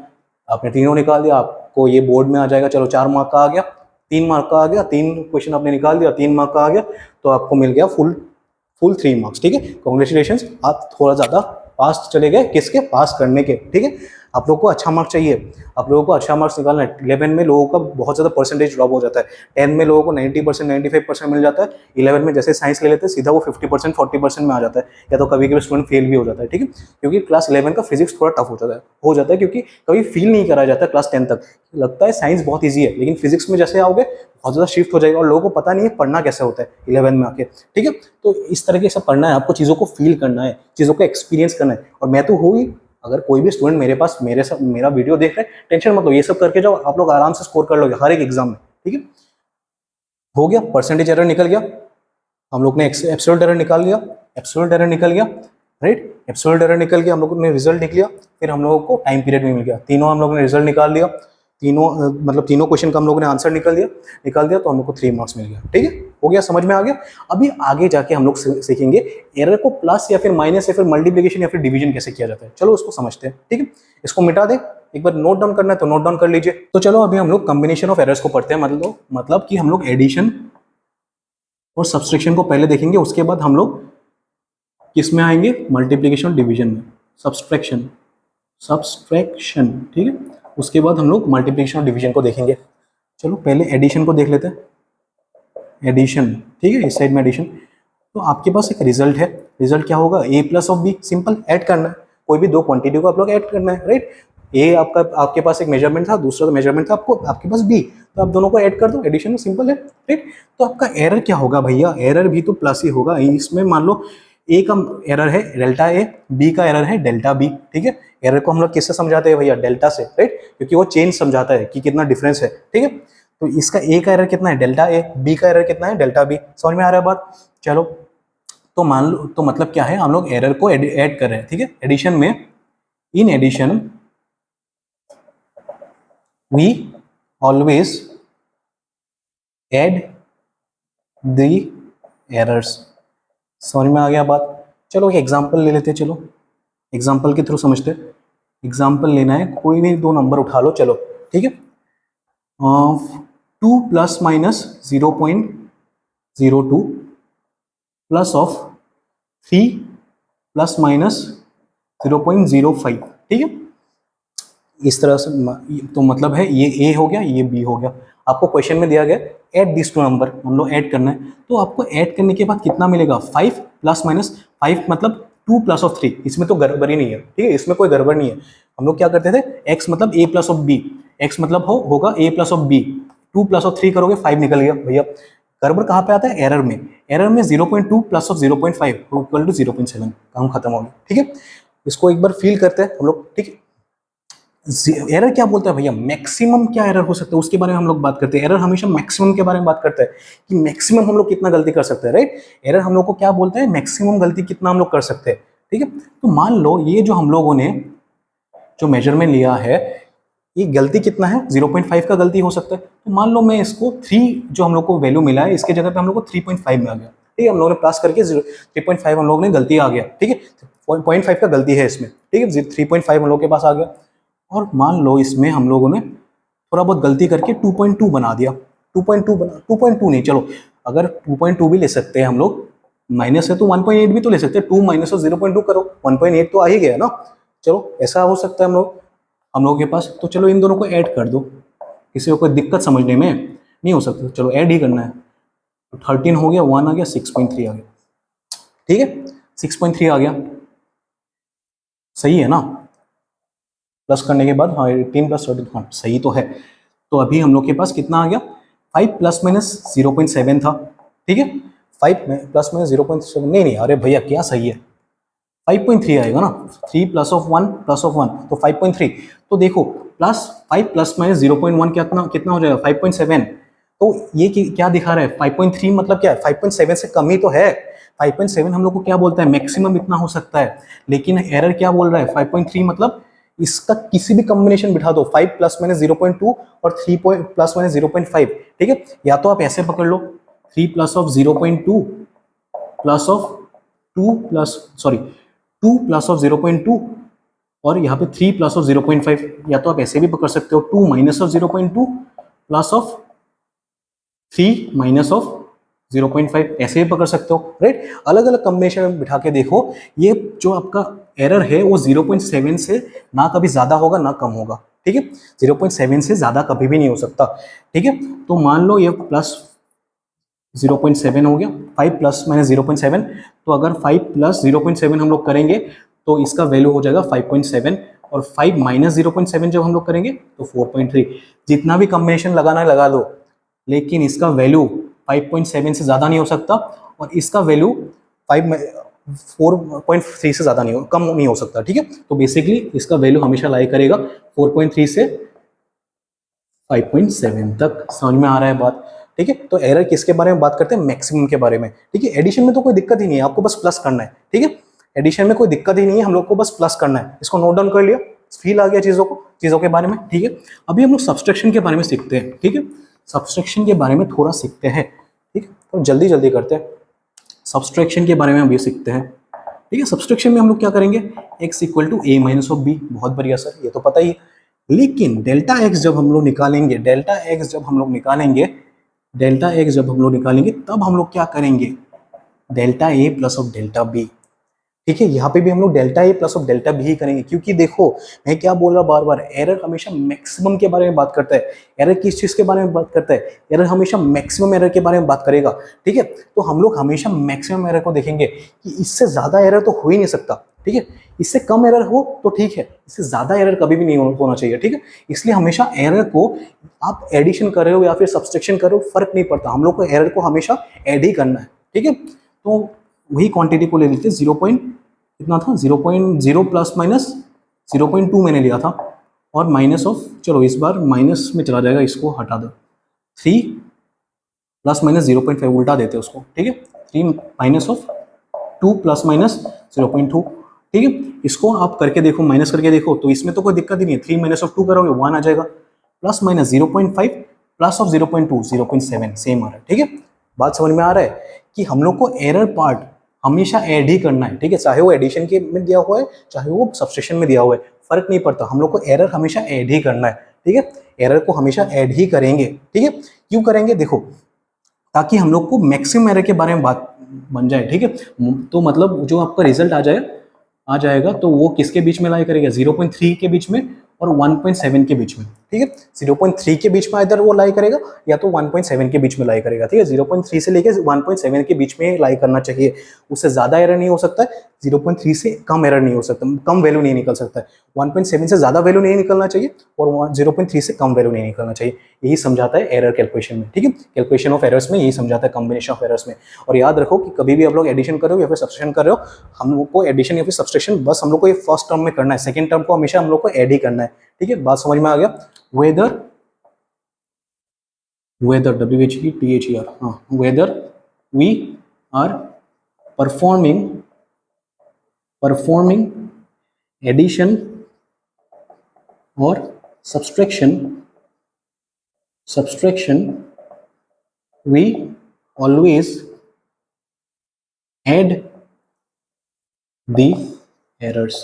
आपने तीनों निकाल दिया, आपको ये बोर्ड में आ जाएगा। चलो 4 मार्क का आ गया, 3 मार्क का आ गया, 3 क्वेश्चन आपने निकाल दिया, 3 मार्क का आ गया, तो आपको मिल गया फुल 3 मार्क्स, ठीक है। कॉन्ग्रेचुलेशन, आप थोड़ा ज़्यादा पास चले गए, किसके पास करने के, ठीक है। आप लोगों को अच्छा मार्क्स चाहिए, आप लोगों को अच्छा मार्क्स निकालना है। 11 में लोगों का बहुत ज़्यादा परसेंटेज ड्रॉप हो जाता है, 10 में लोगों को 90% 95% मिल जाता है, 11 में जैसे साइंस ले लेते हैं सीधा वो 50% 40% में आ जाता है, या तो कभी कभी स्टूडेंट फेल भी हो जाता है, ठीक है। क्योंकि क्लास 11 का फिजिक्स थोड़ा टफ हो जाता है क्योंकि कभी फील नहीं कराया जाता क्लास 10 तक, लगता है साइंस बहुत ईजी है, लेकिन फिजिक्स में जैसे आओगे बहुत ज़्यादा शिफ्ट हो जाएगा और लोगों को पता नहीं है पढ़ना कैसे होता है 11 में आके, ठीक है। तो इस तरह के सब पढ़ना है आपको, चीज़ों को फील करना है, चीज़ों को एक्सपीरियंस करना है। और मैं तो हूँ ही, अगर कोई भी स्टूडेंट मेरे पास मेरा वीडियो देख रहे हैं, टेंशन मत लो, ये सब करके जाओ, आप लोग आराम से स्कोर कर लोगे हर एक एग्जाम में, ठीक है। हो गया, परसेंटेज एरर निकल गया, हम लोग ने एब्सोल्यूट एरर निकाल लिया, एब्सोल्यूट एरर निकल गया, राइट। एब्सोल्यूट एरर निकल गया, हम लोगों ने रिजल्ट निकल लिया, फिर हम लोगों को टाइम पीरियड भी मिल गया, तीनों हम लोगों ने रिजल्ट निकाल लिया, मतलब तीनों क्वेश्चन का हम लोगों ने आंसर निकाल दिया, तो हम लोग को 3 मार्क्स मिल गया, ठीक है। हो गया, समझ में आ गया। अभी आगे जाके हम लोग सीखेंगे एरर को प्लस या फिर माइनस या फिर मल्टीप्लिकेशन या फिर डिवीजन कैसे किया जाता है। चलो उसको समझते हैं, ठीक है। इसको मिटा दे, एक बार नोट डाउन करना है तो नोट डाउन कर लीजिए। तो चलो अभी हम लोग कॉम्बिनेशन ऑफ एरर्स को पढ़ते हैं, मतलब कि हम लोग एडिशन और सब्सट्रैक्शन को पहले देखेंगे, उसके बाद हम लोग किस में आएंगे, मल्टीप्लिकेशन डिवीजन में, सब्सट्रैक्शन, ठीक है। उसके बाद हम लोग मल्टीप्लिकेशन और डिवीजन को देखेंगे। चलो पहले एडिशन को देख लेते हैं, एडिशन, ठीक है। इस साइड में एडिशन, तो आपके पास एक रिजल्ट है, रिजल्ट क्या होगा, a plus of b, simple, add करना है, कोई भी दो क्वांटिटी को आप लोग ऐड करना है, राइट। ए आपके पास एक मेजरमेंट था, दूसरा मेजरमेंट था आपके पास b, तो आप दोनों को ऐड कर दो, एडिशन में सिंपल है, राइट। तो आपका एरर क्या होगा भैया, एरर भी तो प्लस ही होगा। इसमें मान लो ए का एरर है डेल्टा ए, बी का एरर है डेल्टा बी, ठीक है। एरर को हम लोग किससे समझाते हैं भैया, डेल्टा से, राइट, क्योंकि वो चेंज समझाता है कि कितना डिफरेंस है, ठीक है। तो इसका ए का एरर कितना है, डेल्टा ए, बी का एरर कितना है, डेल्टा बी। समझ में आ रहा है बात। चलो तो मान लो, तो मतलब क्या है, हम लोग एरर को ऐड कर रहे हैं, ठीक है, एडिशन में। In addition we always add the errors. समझ में आ गया बात। चलो एक एग्जांपल ले लेते हैं, चलो एग्जांपल के थ्रू समझते हैं। एग्जांपल लेना है, कोई भी 2 नंबर उठा लो, चलो ठीक है। 2 plus minus 0.02 plus of 3 plus minus 0.05, ठीक है। इस तरह से तो मतलब है ये ए हो गया, ये बी हो गया। आपको क्वेश्चन में दिया गया ऐड दिस 2 नंबर, हम लोग ऐड करना है, तो आपको ऐड करने के बाद कितना मिलेगा, 5 प्लस माइनस 5 मतलब 2 प्लस ऑफ 3। इसमें तो गड़बड़ ही नहीं है, ठीक है, इसमें कोई गड़बड़ नहीं है। हम लोग क्या करते थे, x मतलब a plus of b, x मतलब होगा a plus of b, 2 plus of 3 करोगे 5 निकल गया भैया। गड़बड़ कहाँ पे आता है, एरर में। एरर में 0.2 प्लस ऑफ 0.5 इक्वल टू 0.7, काम खत्म हो गया, ठीक है। इसको एक बार फील करते हैं हम लोग, ठीक है। एरर क्या बोलता है भैया, मैक्सिमम क्या एरर हो सकता है उसके बारे में हम लोग बात करते हैं। एरर हमेशा मैक्सिमम के बारे में बात करता है कि मैक्सिमम हम लोग कितना गलती कर सकते हैं, राइट। एरर हम लोग को क्या बोलता है, मैक्सिमम गलती कितना हम लोग कर सकते हैं, ठीक है। तो मान लो ये जो हम लोगों ने जो मेजरमेंट लिया है, ये गलती कितना है, 0.5 का गलती हो सकता है। तो मान लो मैं इसको 3 जो हम लोग को वैल्यू मिला है इसके जगह पे हम लोग को 3.5 में आ गया, ठीक है। हम लोगों ने प्लस करके 3.5 हम लोगों ने गलती आ गया, ठीक है। 0.5 का गलती है इसमें, ठीक है। 3.5 हम लोग के पास आ गया। और मान लो इसमें हम लोगों ने थोड़ा बहुत गलती करके 2.2 बना दिया। 2.2 बना, 2.2 नहीं, चलो अगर 2.2 भी ले सकते हैं हम लोग, माइनस है तो 1.8 भी तो ले सकते हैं। 2 माइनस और 0.2 करो, 1.8 तो आ ही गया ना। चलो ऐसा हो सकता है हम लोगों के पास। तो चलो इन दोनों को ऐड कर दो, किसी को कोई दिक्कत समझने में नहीं हो सकती, चलो ऐड ही करना है। तो 13 हो गया, 1 आ गया, 6.3 आ गया, ठीक है। 6.3 आ गया, सही है ना। प्लस करने के बाद हाँ 18 प्लस 13, हाँ सही तो है। तो अभी हम लोग के पास कितना आ गया, 5 प्लस माइनस 0.7 था, ठीक है। 5 प्लस माइनस 0.7, नहीं अरे भैया क्या सही है, 5.3 आएगा ना। 3 प्लस ऑफ 1 प्लस ऑफ 1 तो 5.3। तो देखो प्लस 5 प्लस माइनस 0.1 कितना कितना हो जाएगा, 5.7। तो ये क्या दिखा रहा है, 5.3 मतलब क्या है, 5.7 से कम ही तो है। 5.7 हम लोग को क्या बोलता है, मैक्सिमम इतना हो सकता है। लेकिन एरर क्या बोल रहा है, 5.3 मतलब इसका किसी भी कॉम्बिनेशन बिठा दो, 5 प्लस माइनस 0.2 और 3 प्लस माइनस 0.5, ठीक है। या तो आप ऐसे पकड़ लो, 3 plus of 0.2 plus of 2 plus sorry 2 plus of 0.2 और यहाँ पे 3 प्लस ऑफ 0.5, या तो आप ऐसे भी पकड़ सकते हो 2 minus of 0.2 plus of 3 minus of 0.5, ऐसे भी पकड़ सकते हो, राइट। अलग अलग कॉम्बिनेशन में बिठा के देखो, ये जो आपका एरर है वो 0.7 से ना कभी ज्यादा होगा ना कम होगा, ठीक है। 0.7 से ज्यादा कभी भी नहीं हो सकता, ठीक है। तो मान लो ये प्लस 0.7 हो गया, 5 प्लस माइनस 0.7। तो अगर 5 प्लस 0.7 हम लोग करेंगे तो इसका वैल्यू हो जाएगा 5.7, और 5 माइनस 0.7 जब हम लोग करेंगे तो 4.3। जितना भी कॉम्बिनेशन लगाना है लगा दो, लेकिन इसका वैल्यू 5.7 से ज़्यादा नहीं हो सकता, और इसका वैल्यू 4.3 से ज़्यादा नहीं हो, कम नहीं हो सकता, ठीक है। तो बेसिकली इसका वैल्यू हमेशा लाई करेगा 4.3 से 5.7 तक। समझ में आ रहा है बात, ठीक है। तो एरर किसके बारे में बात करते हैं, मैक्सिमम के बारे में, ठीक है। एडिशन में तो कोई दिक्कत ही नहीं है, आपको बस प्लस करना है, ठीक है। एडिशन में कोई दिक्कत ही नहीं है, हम लोग को बस प्लस करना है। इसको नोट डाउन कर लिया, फील आ गया चीजों के बारे में, ठीक है। अभी हम लोग सब्सट्रैक्शन के बारे में सीखते हैं, ठीक है। सब्सट्रैक्शन के बारे में थोड़ा सीखते हैं, ठीक है। तो जल्दी जल्दी करते हैं, सब्सट्रैक्शन के बारे में अभी सीखते हैं, ठीक है। सब्सट्रैक्शन में हम लोग क्या करेंगे, x equal to a minus of B, बहुत बढ़िया सर, ये तो पता ही है। लेकिन डेल्टा एक्स जब हम लोग निकालेंगे, डेल्टा एक्स जब हम लोग निकालेंगे तब हम लोग क्या करेंगे, delta A plus of delta b, ठीक है। यहाँ पे भी हम लोग delta A plus of delta b ही करेंगे, क्योंकि देखो मैं क्या बोल रहा हूँ बार बार, एरर हमेशा मैक्सिमम के बारे में बात करता है। एरर किस चीज के बारे में बात करता है, एरर हमेशा मैक्सिमम एरर के बारे में बात करेगा, ठीक है। तो हम लोग हमेशा मैक्सिमम एरर को देखेंगे कि इससे ज्यादा एरर तो हो ही नहीं सकता, ठीक है। इससे कम एरर हो तो ठीक है, इससे ज्यादा एरर कभी भी नहीं होना चाहिए, ठीक है। इसलिए हमेशा एरर को आप एडिशन कर रहे हो या फिर सब्सट्रैक्शन कर रहे हो, फर्क नहीं पड़ता, हम लोग को एरर को हमेशा ऐड ही करना है, ठीक है। तो वही क्वांटिटी को ले लेते हैं, 0 कितना था, 0.0 प्लस माइनस 0.2 मैंने लिया था, और माइनस ऑफ, चलो इस बार माइनस में चला जाएगा, इसको हटा दो, 3 प्लस माइनस 0.5 उल्टा देते हैं उसको, ठीक है। 3 माइनस ऑफ 2 प्लस माइनस 0.2, ठीक है। इसको आप करके देखो, माइनस करके देखो, तो इसमें तो कोई दिक्कत ही नहीं है। 3 माइनस ऑफ 2 करोगे 1 आ जाएगा, plus minus 0.5 plus of 0.2 0.7 same आ रहा है, ठीक है। बात समझ में आ रहा है कि हम लोग को एरर पार्ट हमेशा ऐड ही करना है, ठीक है। चाहे वो एडिशन के में दिया हुआ है, चाहे वो सब्सट्रैक्शन में दिया हुआ है, फर्क नहीं पड़ता, हम लोग को एरर हमेशा ऐड ही करना है, ठीक है। एरर को हमेशा ऐड ही करेंगे, ठीक है। क्यों करेंगे, देखो ताकि हम लोग को मैक्सिमम एरर के बारे में बात बन जाए, ठीक है। तो मतलब जो आपका रिजल्ट आ जाएगा तो वो किसके बीच में लाई करेगा, 0.3 के बीच में और 1.7 के बीच में, ठीक है। 0.3 के बीच में इधर वो लाई करेगा, या तो 1.7 के बीच में लाई करेगा, ठीक है। 0.3 से लेके 1.7 के बीच में लाई करना चाहिए, उससे ज्यादा एरर नहीं हो सकता है, 0.3 से कम एरर नहीं हो सकता, कम वैल्यू नहीं निकल सकता है, 1.7 से ज्यादा वैल्यू नहीं निकलना चाहिए, और 0.3 से कम वैल्यू नहीं निकलना चाहिए। यही समझाता है एरर कैलकुलेशन में, ठीक है। कैलकुलेशन ऑफ एरर्स में यही समझाता है, कॉम्बिनेशन ऑफ एरर्स में। और याद रखो कि कभी भी आप लोग एडिशन कर रहे हो या फिर सब्सट्रैक्शन कर रहे हो, हम लोग को एडिशन या फिर सब्सट्रैक्शन बस हम लोग को ये फर्स्ट टर्म में करना है, सेकंड टर्म को हमेशा हम लोग को ऐड ही करना है, ठीक है। बात समझ में आ गया। वेदर WHETHER, हाँ, whether we are performing performing addition और subtraction we always add the errors।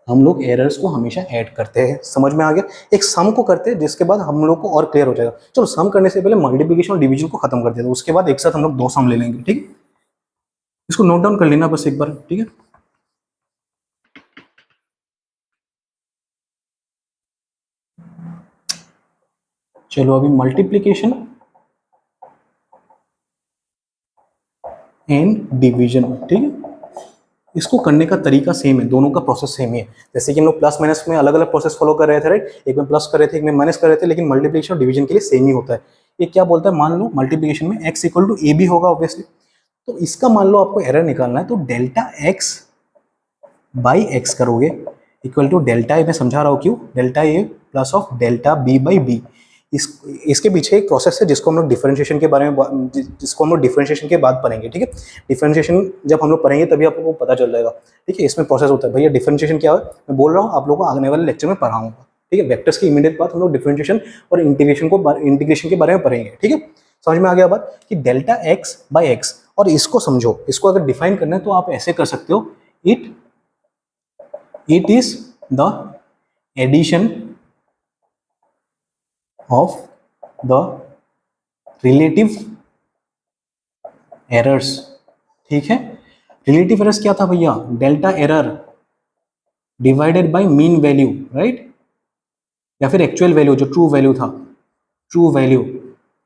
हम लोग एरर्स को हमेशा ऐड करते हैं। समझ में आ गया? एक सम को करते हैं जिसके बाद हम लोग को और क्लियर हो जाएगा। चलो सम करने से पहले मल्टीप्लिकेशन और डिवीजन को खत्म कर देते हैं, उसके बाद एक साथ हम लोग दो सम ले लेंगे। ठीक, इसको नोट डाउन कर लेना बस एक बार। ठीक है, चलो अभी मल्टीप्लिकेशन एंड डिवीजन। ठीक है, इसको करने का तरीका सेम है, दोनों का प्रोसेस सेम ही है। जैसे कि हम लोग प्लस माइनस में अलग अलग प्रोसेस फॉलो कर रहे थे, राइट? एक में प्लस कर रहे थे, एक में माइनस कर रहे थे, लेकिन मल्टीप्लिकेशन और डिवीजन के लिए सेम ही होता है। ये क्या बोलता है, मान लो मल्टीप्लिकेशन में x equal to A B होगा ऑब्वियसली, तो इसका मान लो आपको एरर निकालना है, तो डेल्टा x बाई एक्स करोगे इक्वल टू डेल्टा ए, मैं समझा रहा हूँ क्यों, delta A plus of delta B by B. इसके पीछे एक प्रोसेस है जिसको हम लोग डिफरेंशिएशन के बारे में जिसको हम लोग डिफरेंशिएशन के बाद पढ़ेंगे। ठीक है, डिफरेंशिएशन जब हम लोग पढ़ेंगे तभी आपको पता चल जाएगा। ठीक है, इसमें प्रोसेस होता है भैया। डिफरेंशिएशन क्या है मैं बोल रहा हूँ, आप लोगों को आने वाले लेक्चर में पढ़ाऊंगा। ठीक है, वेक्टर्स की इमीडिएट बात हम लोग डिफरेंशिएशन और इंटीग्रेशन के बारे में पढ़ेंगे। ठीक है, समझ में आ गया बात कि डेल्टा एक्स बाई एक्स। और इसको समझो, इसको अगर डिफाइन करना है तो आप ऐसे कर सकते हो, it is the addition of the relative errors। ठीक है, रिलेटिव एरर्स क्या था भैया, delta error divided by mean value, right? या फिर एक्चुअल वैल्यू जो ट्रू वैल्यू था, ट्रू वैल्यू।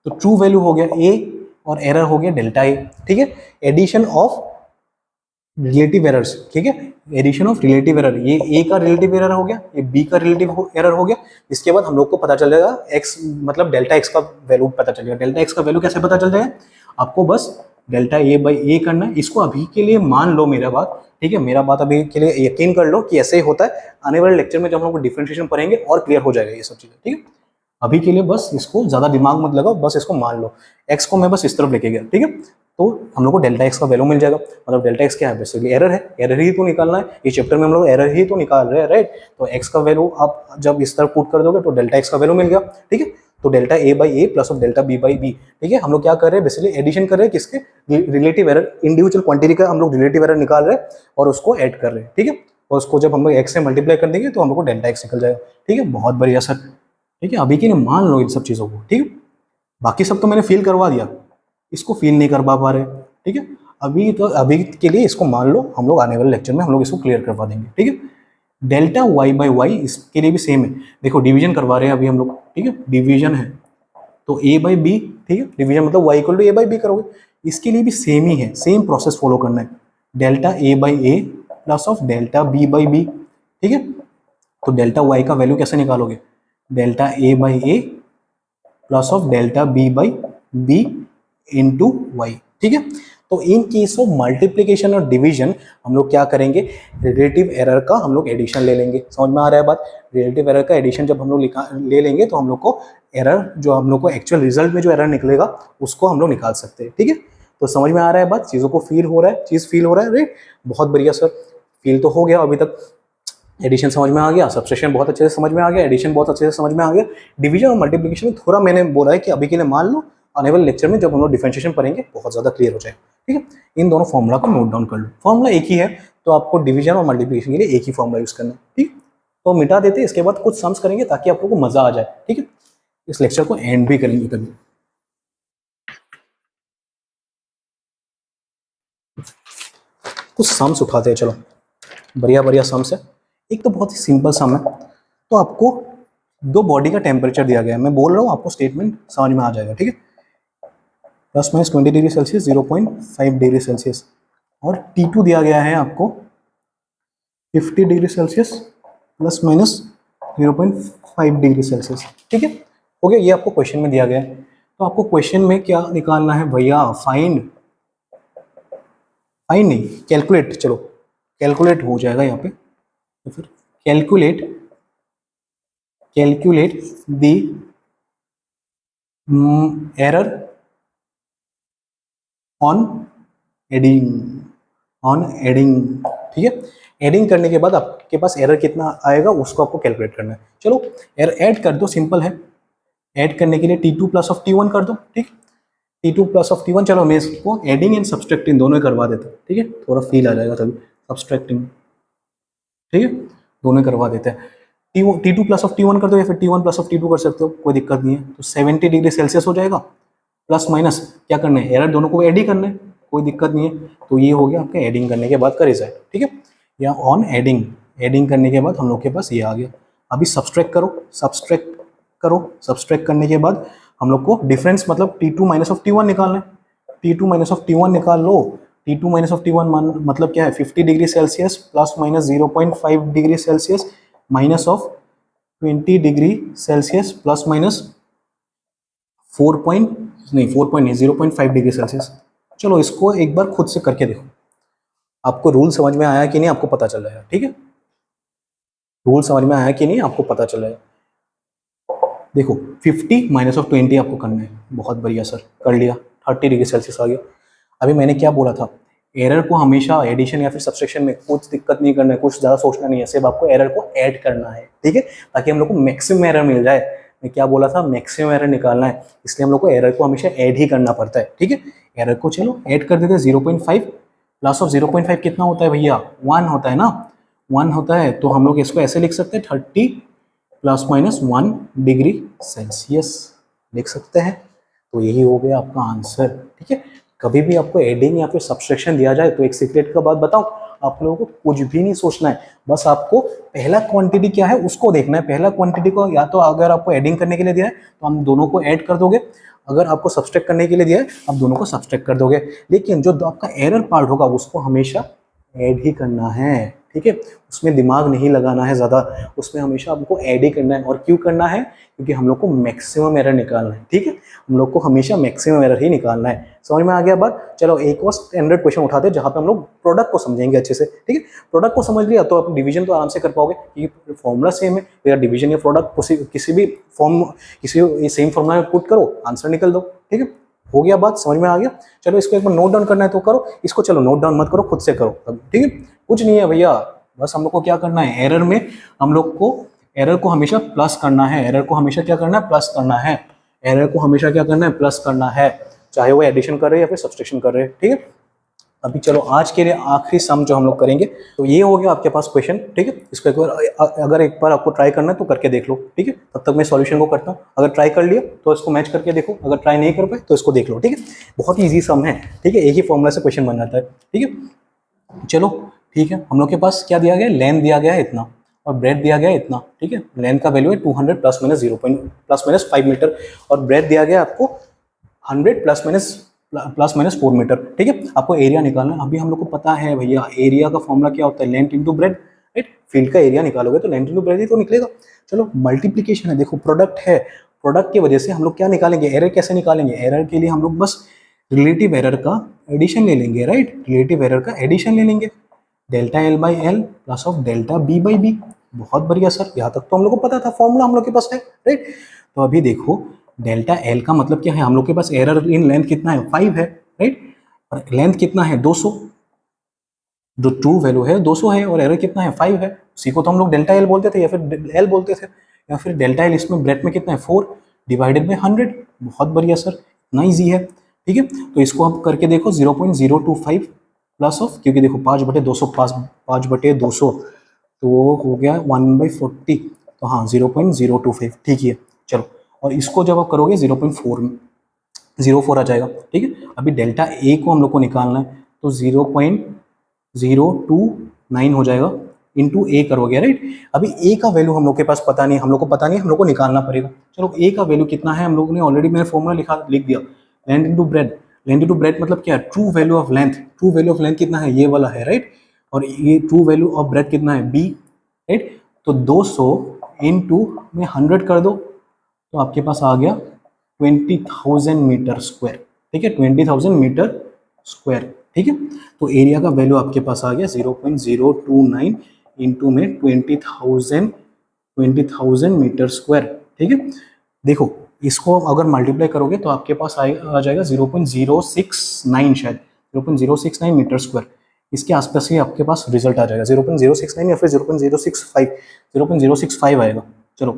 तो ट्रू वैल्यू हो गया ए और एरर हो गया डेल्टा ए। ठीक है, एडिशन ऑफ रिलेटिव एरर्स। ठीक है, एडिशन ऑफ रिलेटिव एरर, ये ए का रिलेटिव एरर हो गया, ये बी का रिलेटिव एरर हो गया। इसके बाद हम लोग को पता चल जाएगा एक्स मतलब डेल्टा एक्स का वैल्यू पता चल जाएगा। डेल्टा एक्स का वैल्यू कैसे पता चल जाएगा, आपको बस डेल्टा ए बाई ए करना है। इसको अभी के लिए मान लो मेरा बात, ठीक है, मेरा बात अभी के लिए यकीन कर लो कि ऐसे ही होता है। आने वाले लेक्चर में जब हम लोग डिफरेंशिएशन पढ़ेंगे और क्लियर हो जाएगा ये सब चीजें। ठीक है, अभी के लिए बस इसको ज्यादा दिमाग मत लगाओ, बस इसको मान लो। एक्स को मैं बस इस तरफ लेके गया। ठीक है, तो हम लोग को डेल्टा एक्स का वैल्यू मिल जाएगा। मतलब डेल्टा एक्स क्या है, बेसिकली एरर है, एरर ही तो निकालना है। ये चैप्टर में हम लोग एरर ही तो निकाल रहे हैं, राइट? तो एक्स का वैल्यू आप जब इस तरफ पुट कर दोगे तो डेल्टा एक्स का वैल्यू मिल गया। ठीक है, तो delta A by A plus of delta B by B. ठीक है, हम लोग क्या कर रहे हैं, बेसिकली एडिशन कर रहे हैं किसके, रिलेटिव एरर, इंडिविजुअल क्वांटिटी का हम लोग रिलेटिव एरर निकाल रहे हैं और उसको ऐड कर रहे हैं। ठीक है, और उसको जब हम लोग एक्स से मल्टीप्लाई कर देंगे तो हम लोग को डेल्टा एक्स निकल जाएगा। ठीक है, बहुत बढ़िया सर। ठीक है, अभी के लिए मान लो इन सब चीजों को। ठीक है, बाकी सब तो मैंने फील करवा दिया, इसको फील नहीं कर पा रहे। ठीक है, अभी के लिए इसको मान लो, हम लोग आने वाले लेक्चर में हम लोग इसको क्लियर करवा देंगे। ठीक है, डेल्टा वाई बाई वाई इसके लिए भी सेम है। देखो डिवीजन करवा रहे हैं अभी हम लोग। ठीक है, डिवीजन है तो ए बाई बी। ठीक है, डिवीजन मतलब Y equal to A by B करोगे, इसके लिए भी सेम ही है, सेम प्रोसेस फॉलो करना है। Delta A by A plus of delta B by B. ठीक है, तो डेल्टा वाई का वैल्यू कैसे निकालोगे, delta A by A plus of delta B by B into Y. ठीक है, तो इन केस ऑफ मल्टीप्लीकेशन और डिवीजन हम लोग क्या करेंगे, रिलेटिव एरर का हम लोग एडिशन ले लेंगे। समझ में आ रहा है बात? रिलेटिव एरर का एडिशन जब हम लोग ले लेंगे तो हम लोग को एरर, जो हम लोग को एक्चुअल रिजल्ट में जो एरर निकलेगा उसको हम लोग निकाल सकते हैं। ठीक है, तो समझ में आ रहा है बात, चीज़ों को फील हो रहा है, चीज़ फील हो रहा है, राइट? बहुत बढ़िया सर, फील तो हो गया अभी तक। एडिशन समझ में आ गया, सब्सट्रैक्शन बहुत अच्छे से समझ में आ गया, एडिशन बहुत अच्छे से समझ में आ गया। डिवीजन और मल्टीप्लिकेशन में थोड़ा मैंने बोला है कि अभी के लिए मान लो, आने वाले लेक्चर में जब हम लोग डिफरेंशिएशन पढ़ेंगे बहुत ज़्यादा क्लियर हो जाएगा। ठीक है, इन दोनों फॉर्मूला को नोट डाउन कर लो, फॉर्मूला एक ही है, तो आपको डिवीजन और मल्टीप्लिकेशन के लिए एक ही फॉर्मूला यूज करना है। ठीक, तो मिटा देते हैं, इसके बाद कुछ सम्स करेंगे ताकि आप लोगों को मजा आ जाए। ठीक है, इस लेक्चर को एंड भी करेंगे कभी। कुछ सम्स उठाते हैं, चलो बढ़िया बढ़िया सम्स है। एक तो बहुत ही सिंपल सम है, तो आपको दो बॉडी का टेम्परेचर दिया गया है, मैं बोल रहा हूँ आपको स्टेटमेंट समझ में आ जाएगा। ठीक है, plus minus 20 degree Celsius, 0.5 degree Celsius, और T2 दिया गया है आपको 50 degree Celsius plus minus 0.5 degree Celsius. ठीक है, हो गया, ये आपको क्वेश्चन में दिया गया है। तो आपको क्वेश्चन में क्या निकालना है भैया, फाइंड नहीं, कैलकुलेट, चलो कैलकुलेट हो जाएगा यहाँ पे, तो फिर calculate the error on adding. ठीक है। एडिंग करने के बाद आपके पास एरर कितना आएगा उसको आपको कैलकुलेट करना है। चलो एरर ऐड कर दो, सिंपल है। ऐड करने के लिए T2 प्लस ऑफ T1 कर दो, ठीक। T2 प्लस ऑफ T1, चलो मैं इसको एडिंग एंड सब्सट्रैक्टिंग दोनों ही करवा देता हूँ, ठीक है, थोड़ा फील आ जाएगा तभी। सब्सट्रैक्टिंग, ठीक है, दोनों ही करवा देते हैं। T2 प्लस ऑफ T1 कर दो या फिर T1 प्लस ऑफ T2 कर सकते हो, कोई दिक्कत नहीं है। तो 70 डिग्री सेल्सियस हो जाएगा। प्लस माइनस क्या करना है, एरर दोनों को एड ही करना है, कोई दिक्कत नहीं है। तो ये हो गया आपका एडिंग करने के बाद का रिजल्ट, ठीक है। या ऑन एडिंग, एडिंग करने के बाद हम लोग के पास ये आ गया। अभी सब्सट्रैक्ट करो, सब्सट्रैक्ट करो। सब्सट्रैक्ट करने के बाद हम लोग को डिफरेंस मतलब T2 माइनस ऑफ T1 निकालना है। T2 माइनस ऑफ T1 निकाल लो। T2 माइनस ऑफ T1 मतलब क्या है, 50 degree Celsius plus minus 0.5 degree Celsius minus of 20 degree Celsius plus minus 0.5 degree Celsius. चलो इसको एक बार खुद से करके देखो, आपको रूल समझ में आया कि नहीं आपको पता चल जाएगा, ठीक है। रूल समझ में आया कि नहीं आपको पता चल जाएगा। देखो 50 माइनस ऑफ 20 आपको करना है, बहुत बढ़िया सर, कर लिया, 30 डिग्री सेल्सियस आ गया। अभी मैंने क्या बोला था, एरर को हमेशा एडिशन या फिर सब्सट्रैक्शन में कुछ दिक्कत नहीं करना है, कुछ ज़्यादा सोचना नहीं है, सिर्फ आपको एरर को ऐड करना है, ठीक है, ताकि हम लोग को मैक्सिमम एरर मिल जाए। मैं क्या बोला था, मैक्सिमम एरर निकालना है, इसलिए हम लोग को एरर को हमेशा ऐड ही करना पड़ता है, ठीक है। एरर को चलो ऐड कर देते हैं। 0.5 प्लस ऑफ 0.5 कितना होता है भैया, 1 होता है ना, 1 होता है। तो हम लोग इसको ऐसे लिख सकते हैं 30 प्लस माइनस 1 डिग्री सेल्सियस लिख सकते हैं। तो यही हो गया आपका आंसर, ठीक है। कभी भी आपको एडिंग या फिर सब्सट्रैक्शन दिया जाए तो एक सीक्रेट का बात बताऊं, आप लोगों को कुछ भी नहीं सोचना है, बस आपको पहला क्वांटिटी क्या है उसको देखना है। पहला क्वांटिटी को या तो अगर आपको एडिंग करने के लिए दिया है तो हम दोनों को ऐड कर दोगे, अगर आपको सब्सट्रैक्ट करने के लिए दिया है आप दोनों को सब्सट्रैक्ट कर दोगे। लेकिन जो आपका एरर पार्ट होगा उसको हमेशा ऐड ही करना है, ठीक है, उसमें दिमाग नहीं लगाना है ज़्यादा, उसमें हमेशा हमको ऐड ही करना है। और क्यों करना है, क्योंकि हम लोग को मैक्सिमम एरर निकालना है, ठीक है, हम लोग को हमेशा मैक्सिमम एरर ही निकालना है। समझ में आ गया बात। चलो एक और स्टैंडर्ड क्वेश्चन उठाते हैं जहाँ पे हम लोग प्रोडक्ट को समझेंगे अच्छे से, ठीक है। प्रोडक्ट को समझ लिया तो आप डिवीजन तो आराम से कर पाओगे, क्योंकि फॉर्मूला सेम है, या डिवीजन या प्रोडक्ट किसी भी फॉर्म किसी सेम फॉर्मूला में पुट करो, आंसर निकल दो, ठीक है। हो गया बात, समझ में आ गया। चलो इसको एक बार नोट डाउन करना है तो करो, इसको चलो नोट डाउन मत करो, खुद से करो, ठीक है। कुछ नहीं है भैया, बस हम लोग को क्या करना है, एरर में हम लोग को एरर को हमेशा प्लस करना है, एरर को हमेशा क्या करना है, प्लस करना है, एरर को हमेशा क्या करना है, प्लस करना है, चाहे वो एडिशन कर रहे हैं या फिर सब्सट्रैक्शन कर रहे हैं, ठीक है। अभी चलो आज के लिए आखिरी सम जो हम लोग करेंगे, तो ये हो गया आपके पास क्वेश्चन, ठीक है। इसको एक बार अगर एक बार आपको ट्राई करना है तो करके देख लो, ठीक है। तब तक मैं सॉल्यूशन को करता हूँ, अगर ट्राई कर लिया तो इसको मैच करके देखो, अगर ट्राई नहीं कर पाए तो इसको देख लो, ठीक है। बहुत ही ईजी सम है, ठीक है, एक ही फॉर्मूला से क्वेश्चन बन जाता है, ठीक है। चलो ठीक है, हम लोग के पास क्या दिया गया, लेंथ दिया गया है इतना और ब्रेथ दिया गया है इतना, ठीक है। लेंथ का वैल्यू है 200 प्लस माइनस 5 मीटर और ब्रेथ दिया गया आपको 100 प्लस माइनस 4 मीटर, ठीक है। आपको एरिया निकालना है। अभी हम लोग को पता है भैया एरिया का फॉर्मूला क्या होता है, length into breadth, right. Field का एरिया निकालोगे तो लेंथ इंटू ब्रेथ ही तो निकलेगा। चलो मल्टीप्लीकेशन है, देखो प्रोडक्ट है, प्रोडक्ट की वजह से हम लोग क्या निकालेंगे, एरर कैसे निकालेंगे, एरर के लिए हम लोग बस रिलेटिव एरर का एडिशन ले लेंगे, राइट। रिलेटिव एरर का एडिशन ले लेंगे, delta L by L plus of delta B by B. बहुत बढ़िया सर, यहाँ तक तो हम लोग को पता था, फॉर्मूला हम लोग के पास है, राइट। तो अभी देखो डेल्टा एल का मतलब क्या है, हम लोग के पास एरर इन लेंथ कितना है, 5 है, राइट। और लेंथ कितना है, 200, जो ट्रू वैल्यू है 200 है और एरर कितना है, 5 है। उसी को तो हम लोग डेल्टा एल बोलते थे या फिर एल बोलते थे, या फिर डेल्टा एल इसमें ब्रेथ में कितना है, 4 डिवाइडेड बाई 100। बहुत बढ़िया सर, इतना ईजी है, ठीक है। तो इसको आप करके देखो 0.025 प्लस ऑफ, क्योंकि देखो 5/200 5/200 तो वो हो गया 1/40, तो हाँ 0.025, ठीक है। चलो और इसको जब आप करोगे 0.04 आ जाएगा, ठीक है। अभी डेल्टा ए को हम लोग को निकालना है तो 0.029 हो जाएगा, इंटू ए करोगे, राइट। अभी ए का वैल्यू हम लोग के पास पता नहीं, हम लोग को पता नहीं, हम लोग को निकालना पड़ेगा। चलो ए का वैल्यू कितना है, हम लोग ने ऑलरेडी मैंने फॉर्मूला लिख दिया, length into breadth. Length into breadth मतलब क्या है, true value of length. True value of length कितना है, ये वाला है, राइट। और ये ट्रू वैल्यू ऑफ ब्रेथ कितना है, बी, राइट। तो 200 इंटू में 100 कर दो तो आपके पास आ गया 20,000 मीटर स्क्वायर, ठीक है, 20,000 मीटर स्क्वायर, ठीक है। तो एरिया का वैल्यू आपके पास आ गया 0.029 इंटू में 20,000 मीटर स्क्वायर, ठीक है। देखो इसको अगर मल्टीप्लाई करोगे तो आपके पास आ जाएगा 0.069, शायद 0.069 मीटर स्क्वायर। इसके आसपास ही आपके पास रिजल्ट आ जाएगा 0.069 या फिर 0.065 आएगा। चलो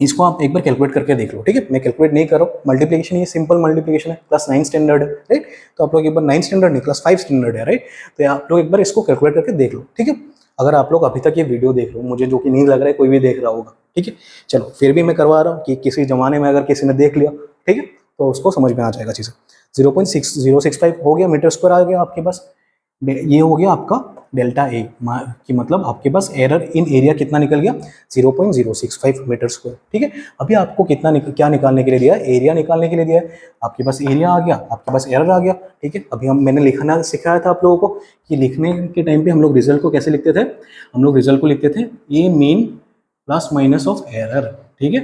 इसको आप एक बार कैलकुलेट करके देख लो, ठीक है। मैं कैलकुलेट नहीं कर रहा हूँ, मल्टीप्लिकेशन ये सिंपल मल्टीप्लिकेशन है, क्लास 9 स्टैंडर्ड है, राइट। तो आप लोग एक बार 9 स्टैंडर्ड नहीं, क्लास 5 स्टैंडर्ड है, राइट। तो आप लोग एक बार इसको कैलकुलेट करके देख लो, ठीक है। अगर आप लोग अभी तक ये वीडियो देख लो, मुझे जो कि नहीं लग रहा है कोई भी देख रहा होगा, ठीक है। चलो फिर भी मैं करवा रहा हूँ कि किसी जमाने में अगर किसी ने देख लिया, ठीक है, तो उसको समझ में आ जाएगा चीज़ें। 0.6065 हो गया, मीटर स्क्वायर आ गया आपके पास। ये हो गया आपका डेल्टा ए कि मतलब आपके पास एरर इन एरिया कितना निकल गया 0.065 मीटर स्क्वायर, ठीक है। अभी आपको क्या निकालने के लिए दिया है, एरिया निकालने के लिए दिया है। आपके पास एरिया आ गया, आपके पास एरर आ गया, ठीक है। अभी मैंने लिखना सिखाया था आप लोगों को कि लिखने के टाइम पे हम लोग रिजल्ट को कैसे लिखते थे, हम लोग रिजल्ट को लिखते थे a mean plus minus of error, ठीक है।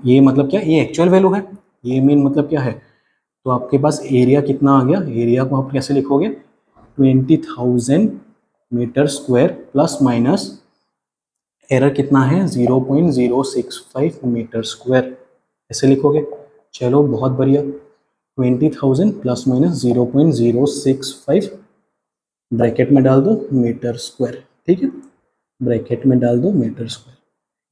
ये मतलब क्या, ये एक्चुअल वैल्यू है, ये मीन मतलब क्या है। तो आपके पास एरिया कितना आ गया, एरिया को आप कैसे लिखोगे 20,000 metre square plus minus error कितना है 0.065 मीटर स्क्वायर, ऐसे लिखोगे। चलो बहुत बढ़िया, 20,000 प्लस माइनस 0.065 ब्रैकेट में डाल दो मीटर स्क्वायर, ठीक है, ब्रैकेट में डाल दो मीटर स्क्वायर।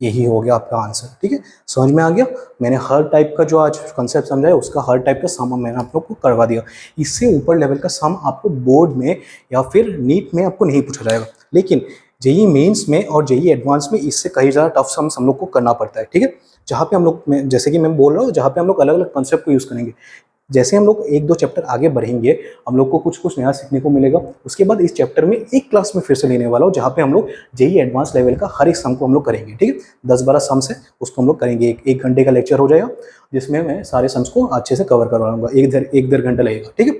यही हो गया आपका आंसर, ठीक है। समझ में आ गया। मैंने हर टाइप का जो आज कॉन्सेप्ट समझाया उसका हर टाइप का सम मैंने आप लोग को करवा दिया। इससे ऊपर लेवल का सम आपको बोर्ड में या फिर नीट में आपको नहीं पूछा जाएगा, लेकिन जेई मेंस में और जेई एडवांस में इससे कई ज़्यादा टफ सम्स हम लोग को करना पड़ता है, ठीक है। जहाँ पे हम लोग, जैसे कि मैं बोल रहा हूँ, जहाँ पे हम लोग अलग अलग कॉन्सेप्ट को यूज़ करेंगे। जैसे हम लोग एक दो चैप्टर आगे बढ़ेंगे, हम लोग को कुछ कुछ नया सीखने को मिलेगा। उसके बाद इस चैप्टर में एक क्लास में फिर से लेने वाला हूँ, जहाँ पे हम लोग जेई एडवांस लेवल का हर एक सम को हम लोग करेंगे, ठीक है। 10-12 सम्स है, उसको हम लोग करेंगे। एक घंटे का लेक्चर हो जाएगा, जिसमें मैं सारे सम्स को अच्छे से कवर करवाऊंगा। एक डेढ़ घंटा लगेगा, ठीक है।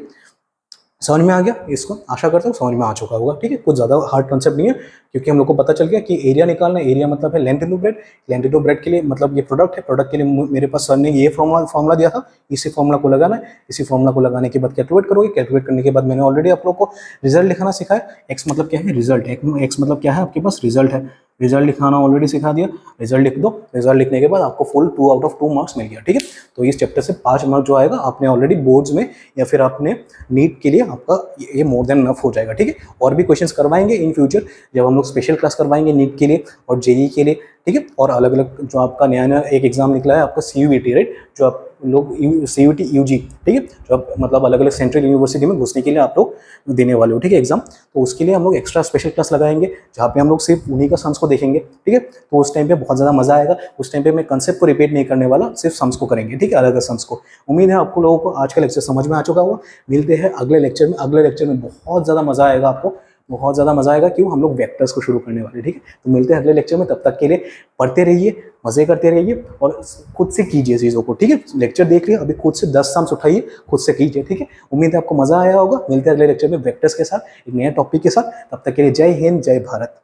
समझ में आ गया, इसको आशा करता हूँ समझ में आ चुका होगा, ठीक है। कुछ ज़्यादा हार्ड कॉन्सेप्ट नहीं है, क्योंकि हम लोग को पता चल गया कि एरिया निकालना, एरिया मतलब है length into breadth, length into breadth के लिए मतलब ये प्रोडक्ट है, प्रोडक्ट के लिए मेरे पास सर ने ये फॉर्मूला दिया था, इसी फॉर्मूला को लगाना है। इसी फॉर्मूला को लगाने के बाद कैलकुलेट करोगे, कैलकुलेट करने के बाद मैंने ऑलरेडी आप लोग को रिजल्ट लिखाना सिखाया। एक्स मतलब क्या है, रिजल्ट। एक्स मतलब क्या है, आपके पास रिजल्ट है, रिजल्ट लिखाना ऑलरेडी सिखा दिया। रिजल्ट लिख दो, रिजल्ट लिखने के बाद आपको फुल 2 आउट ऑफ 2 मार्क्स मिल गया, ठीक है। तो इस चैप्टर से 5 मार्क्स जो आएगा, आपने ऑलरेडी बोर्ड्स में या फिर आपने नीट के लिए आपका ये मोर देन इनफ हो जाएगा, ठीक है। और भी क्वेश्चंस करवाएंगे इन फ्यूचर, जब हम लोग स्पेशल क्लास करवाएंगे नीट के लिए और जेई के लिए, ठीक है। और अलग अलग जो आपका नया एक एग्जाम निकला है आपका CUET, राइट, जो आप लोग CUET UG, ठीक है, जो आप मतलब अलग अलग सेंट्रल यूनिवर्सिटी में घुसने के लिए आप लोग देने वाले हो, ठीक है, एग्जाम। तो उसके लिए हम लोग एक्स्ट्रा स्पेशल क्लास लगाएंगे, जहाँ पे हम लोग सिर्फ उन्हीं का सम्स को देखेंगे, ठीक है। तो उस टाइम पे बहुत ज़्यादा मजा आएगा। उस टाइम पे मैं कंसेप्ट को रिपीट नहीं करने वाला, सिर्फ सम्स को करेंगे, ठीक है, अलग अलग सम्स को। उम्मीद है आपको लोगों को आज का लेक्चर समझ में आ चुका होगा। मिलते हैं अगले लेक्चर में। अगले लेक्चर में बहुत ज़्यादा मजा आएगा, आपको बहुत ज़्यादा मजा आएगा। क्यों, हम लोग वेक्टर्स को शुरू करने वाले, ठीक है। तो मिलते हैं अगले लेक्चर में, तब तक के लिए पढ़ते रहिए, मजे करते रहिए और खुद से कीजिए चीज़ों को, ठीक है। लेक्चर देख लिया, अभी खुद से 10 सम्स उठाइए, खुद से कीजिए, ठीक है। उम्मीद है आपको मजा आया होगा। मिलते हैं अगले लेक्चर में वेक्टर्स के साथ, एक नए टॉपिक के साथ। तब तक के लिए जय हिंद, जय भारत।